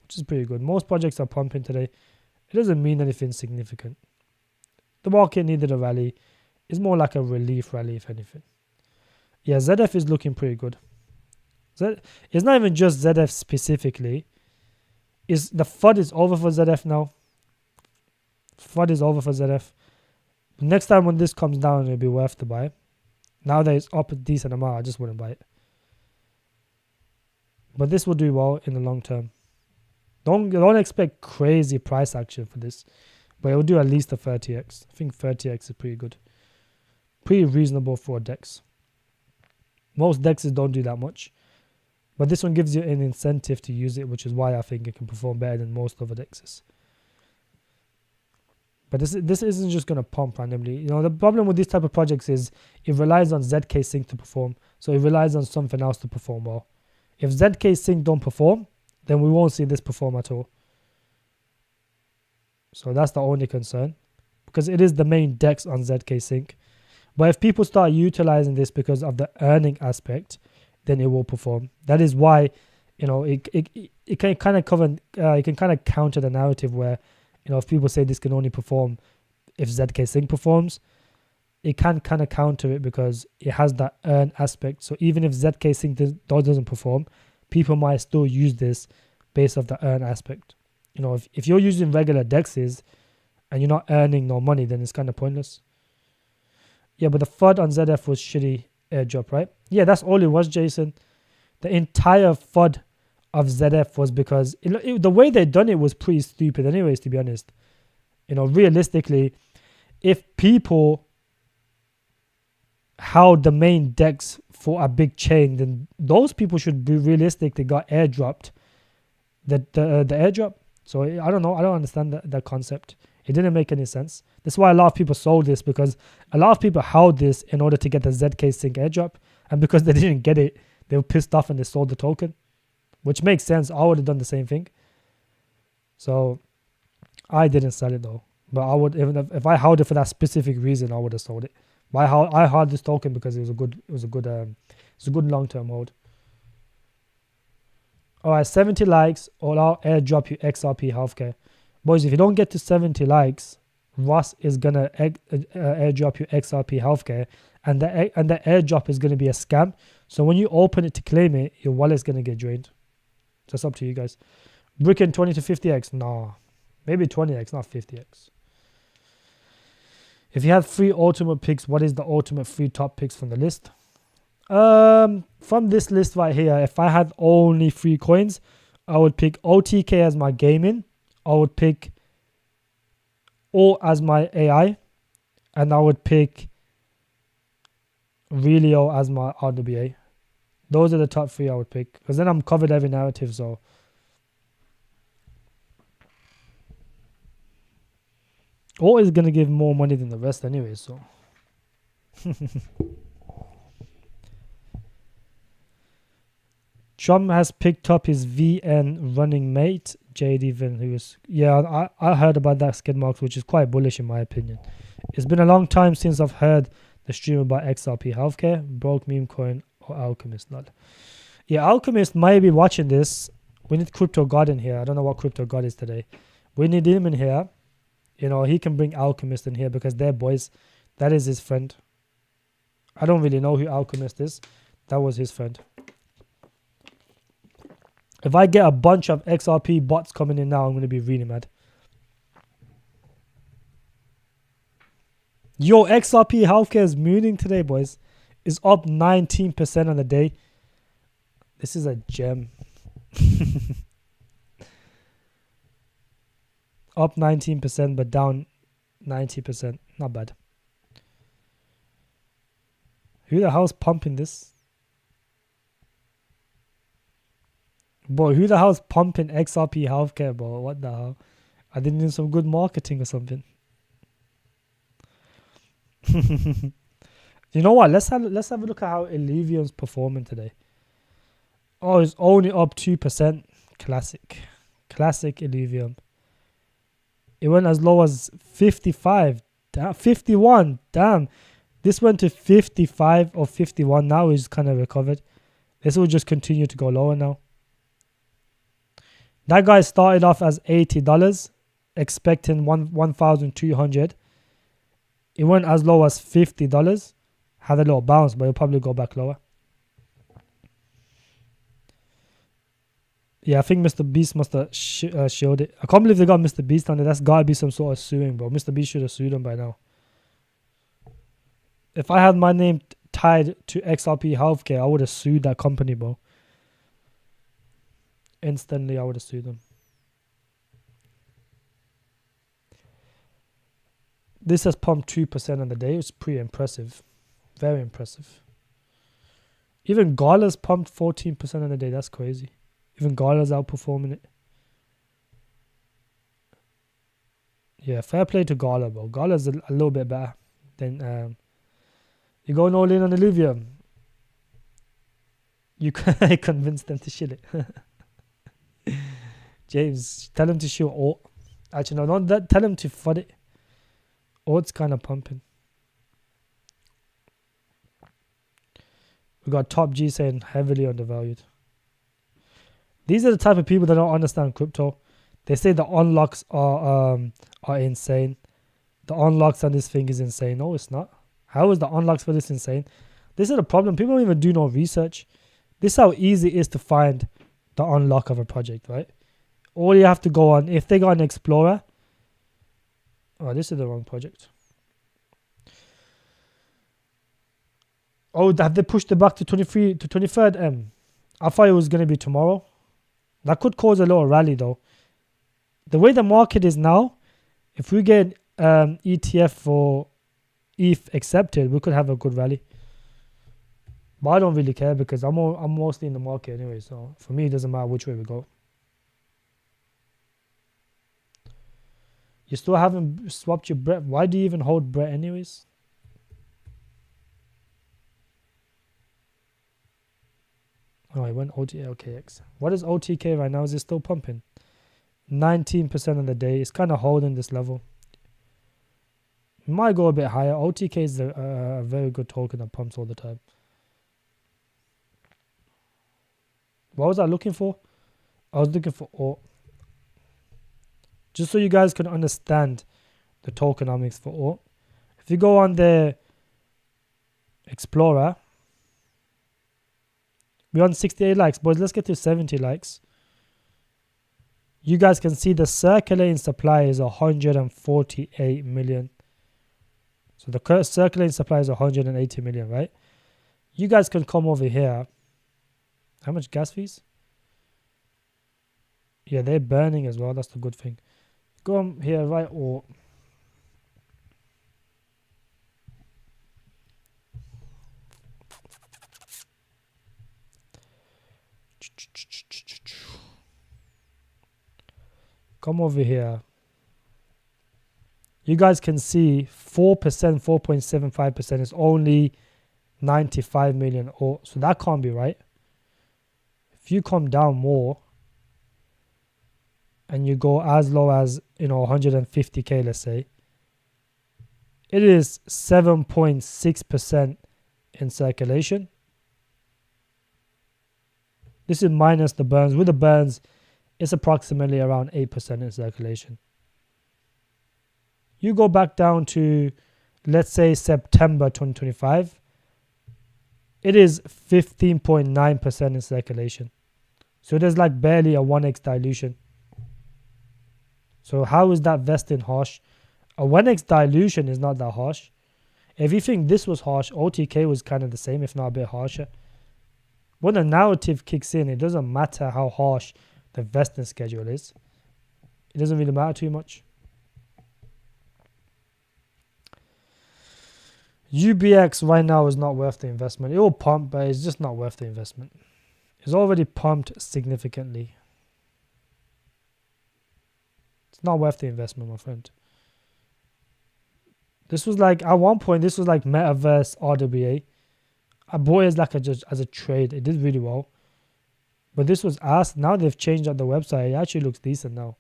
which is pretty good. Most projects are pumping today. It doesn't mean anything significant. The market needed a rally. It's more like a relief rally, if anything. Yeah, ZF is looking pretty good. It's not even just ZF specifically. The FUD is over for ZF now. FUD is over for ZF. Next time when this comes down, it'll be worth to buy. Now that it's up a decent amount, I just wouldn't buy it. But this will do well in the long term. Don't expect crazy price action for this. But it will do at least a 30x. I think 30x is pretty good. Pretty reasonable for a DEX. Most DEXs don't do that much. But this one gives you an incentive to use it, which is why I think it can perform better than most other DEXs. But this isn't just going to pump randomly. The problem with these type of projects is it relies on ZK Sync to perform. So it relies on something else to perform well. If ZK Sync don't perform, then we won't see this perform at all. So that's the only concern. Because it is the main DEX on ZK Sync. But if people start utilizing this because of the earning aspect, then it will perform. That is why, it can kind of cover, it can kind of counter the narrative where, if people say this can only perform if ZK Sync performs, it can kind of counter it because it has that earn aspect. So even if ZK Sync doesn't perform, people might still use this based off the earn aspect. If you're using regular dexes and you're not earning no money, then it's kind of pointless. Yeah, but the FUD on ZF was shitty airdrop, right? Yeah, that's all it was, Jason. The entire FUD of ZF was because the way they done it was pretty stupid anyways, to be honest. Realistically, if people held the main dex for a big chain, then those people should be realistic. They got airdropped the airdrop. So I don't know. I don't understand that concept. It didn't make any sense. That's why a lot of people sold this, because a lot of people held this in order to get the ZK Sync airdrop. And because they didn't get it, they were pissed off and they sold the token, which makes sense. I would have done the same thing. So I didn't sell it though. But I would, even if I held it for that specific reason, I would have sold it. But I held this token because it was a good long-term hold. All right, 70 likes, or I'll airdrop you XRP healthcare. Boys, if you don't get to 70 likes, Ross is going to airdrop you XRP healthcare, and the airdrop is going to be a scam. So when you open it to claim it, your wallet's going to get drained. So it's up to you guys. Bricking 20 to 50x? Nah. Maybe 20x, not 50x. If you had 3 ultimate picks, what is the ultimate 3 top picks from the list? From this list right here, if I had only 3 coins, I would pick OTK as my gaming. I would pick O as my AI, and I would pick Relio as my RWA. Those are the top 3 I would pick, because then I'm covered every narrative. So O is going to give more money than the rest anyway, so Trump has picked up his VN running mate, JD Vin, who was... Yeah, I heard about that, skid marks, which is quite bullish in my opinion. It's been a long time since I've heard the stream about XRP healthcare, broke meme coin, or Alchemist. Lol. Yeah, Alchemist might be watching this. We need Crypto God in here. I don't know what Crypto God is today. We need him in here. He can bring Alchemist in here because they're boys. That is his friend. I don't really know who Alchemist is. That was his friend. If I get a bunch of XRP bots coming in now, I'm going to be really mad. Yo, XRP healthcare is mooning today, boys. It's up 19% on the day. This is a gem. Up 19%, but down 90%. Not bad. Who the hell's pumping this? Boy, who the hell's pumping XRP healthcare, bro? What the hell? I didn't need some good marketing or something. You know what? Let's have a look at how Illuvium's performing today. Oh, it's only up 2%. Classic Illuvium. It went as low as 55. Damn, 51. Damn. This went to 55 or 51. Now it's kind of recovered. This will just continue to go lower now. That guy started off as $80, expecting 1,200. It went as low as $50. Had a little bounce, but it'll probably go back lower. Yeah, I think Mr. Beast must have showed it. I can't believe they got Mr. Beast on it. That's got to be some sort of suing, bro. Mr. Beast should have sued him by now. If I had my name tied to XRP Healthcare, I would have sued that company, bro. Instantly, I would have sued them. This has pumped 2% on the day. It's pretty impressive. Very impressive. Even Gala's pumped 14% on the day. That's crazy. Even Gala's outperforming it. Yeah, fair play to Gala, bro. Gala's a little bit better than... You're going all in on Illuvium. You convinced them to shill it. James, tell him to shill all. Actually, no, tell him to FUD it. Oat's kind of pumping. We got Top G saying heavily undervalued. These are the type of people that don't understand crypto. They say the unlocks are insane. The unlocks on this thing is insane. No, it's not. How is the unlocks for this insane? This is the problem. People don't even do no research. This is how easy it is to find the unlock of a project, right? All you have to go on, if they got an Explorer. Oh, this is the wrong project. Oh, have they pushed it back to 23rd? I thought it was going to be tomorrow. That could cause a little rally though. The way the market is now, if we get ETF for ETH accepted, we could have a good rally. But I don't really care because I'm mostly in the market anyway. So for me, it doesn't matter which way we go. You still haven't swapped your BRET. Why do you even hold BRET anyways? Oh, it went OTKX. What is OTK right now? Is it still pumping? 19% of the day. It's kind of holding this level. It might go a bit higher. OTK is a very good token that pumps all the time. What was I looking for? I was looking for AUT. Just so you guys can understand the tokenomics for AUT. If you go on the Explorer, we're on 68 likes. Boys, let's get to 70 likes. You guys can see the circulating supply is 148 million. So the circulating supply is 180 million, right? You guys can come over here. How much gas fees? Yeah, they're burning as well. That's the good thing. Go on here, right? Or come over here. You guys can see 4%, 4.75% is only 95 million. Or so that can't be right. If you come down more and you go as low as 150k, let's say, it is 7.6% in circulation. This is minus the burns. With the burns, it's approximately around 8% in circulation. You go back down to, let's say, September 2025. It is 15.9% in circulation. So there's like barely a 1x dilution. So how is that vesting harsh? A 1x dilution is not that harsh. If you think this was harsh, OTK was kind of the same, if not a bit harsher. When the narrative kicks in, it doesn't matter how harsh the vesting schedule is. It doesn't really matter too much. UBX right now is not worth the investment. It will pump, but it's just not worth the investment. It's already pumped significantly. It's not worth the investment, my friend. This was like, at one point, this was like Metaverse RWA. I bought it as a trade. It did really well. But this was asked. Now they've changed up the website. It actually looks decent now.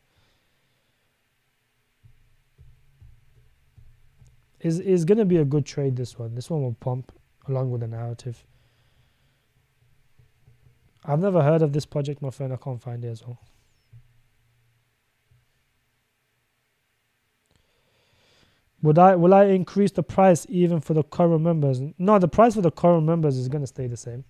Is going to be a good trade, this one. This one will pump along with the narrative. I've never heard of this project, my friend. I can't find it as well. Will I increase the price even for the current members? No, the price for the current members is going to stay the same.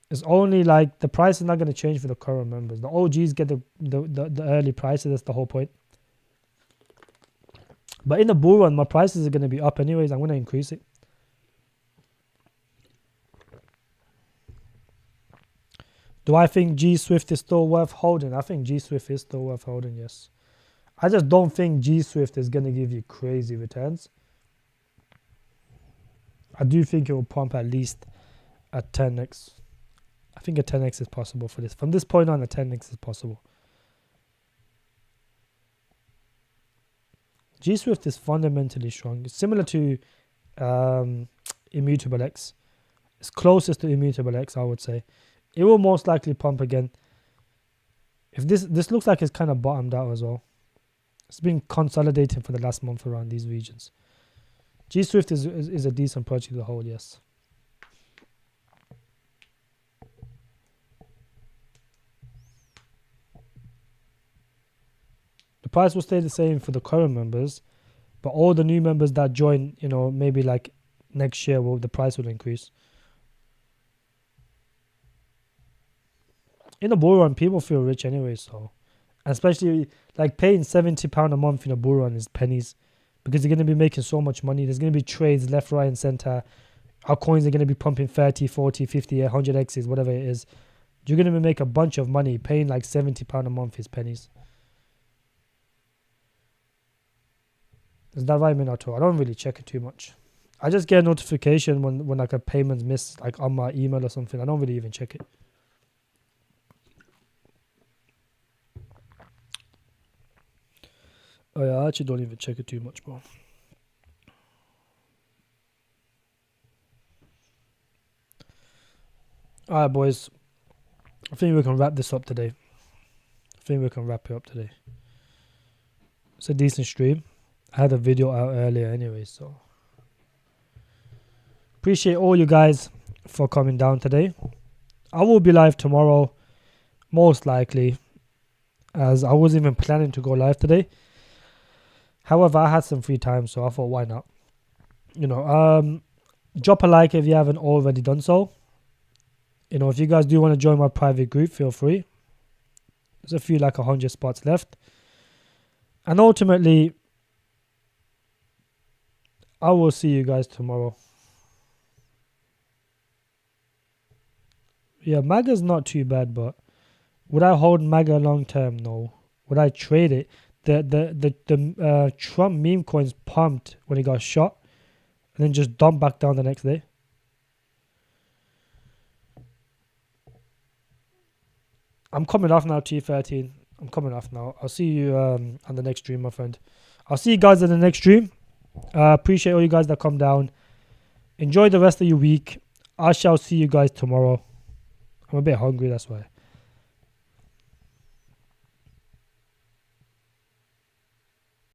It's only like the price is not going to change for the current members. The OGs get the early prices. That's the whole point. But in the bull run, my prices are going to be up anyways. I'm going to increase it. Do I think G Swift is still worth holding? I think G Swift is still worth holding, yes. I just don't think G Swift is going to give you crazy returns. I do think it will pump at least at 10x. I think a 10x is possible for this. From this point on, a 10x is possible. G Swift is fundamentally strong. It's similar to Immutable X. It's closest to Immutable X, I would say. It will most likely pump again. If this looks like it's kind of bottomed out as well. It's been consolidating for the last month around these regions. G Swift is a decent project as a whole, yes. The price will stay the same for the current members, but all the new members that join, you know, maybe like next year, the price will increase. In the bull run, people feel rich anyway, so, especially like paying £70 a month in a bull run is pennies, because you're going to be making so much money. There's going to be trades left, right, and center. Our coins are going to be pumping 30, 40, 50, 100 X's, whatever it is. You're going to make a bunch of money. Paying like £70 a month is pennies. Is that right, Minato? I don't really check it too much. I just get a notification when like a payment's missed, like on my email or something. I don't really even check it. Oh yeah, I actually don't even check it too much, bro. Alright, boys. I think we can wrap this up today. It's a decent stream. I had a video out earlier anyway, so. Appreciate all you guys for coming down today. I will be live tomorrow, most likely, as I wasn't even planning to go live today. However, I had some free time, so I thought, why not? You know, drop a like if you haven't already done so. You know, if you guys do want to join my private group, feel free. There's a few, like 100 spots left. And ultimately, I will see you guys tomorrow. Yeah, MAGA's not too bad, but would I hold MAGA long term? No. Would I trade it? The Trump meme coins pumped when he got shot and then just dumped back down the next day. I'm coming off now, T13. I'm coming off now. I'll see you on the next stream, my friend. I'll see you guys in the next stream. Appreciate all you guys that come down. Enjoy the rest of your week. I shall see you guys tomorrow. I'm a bit hungry, that's why.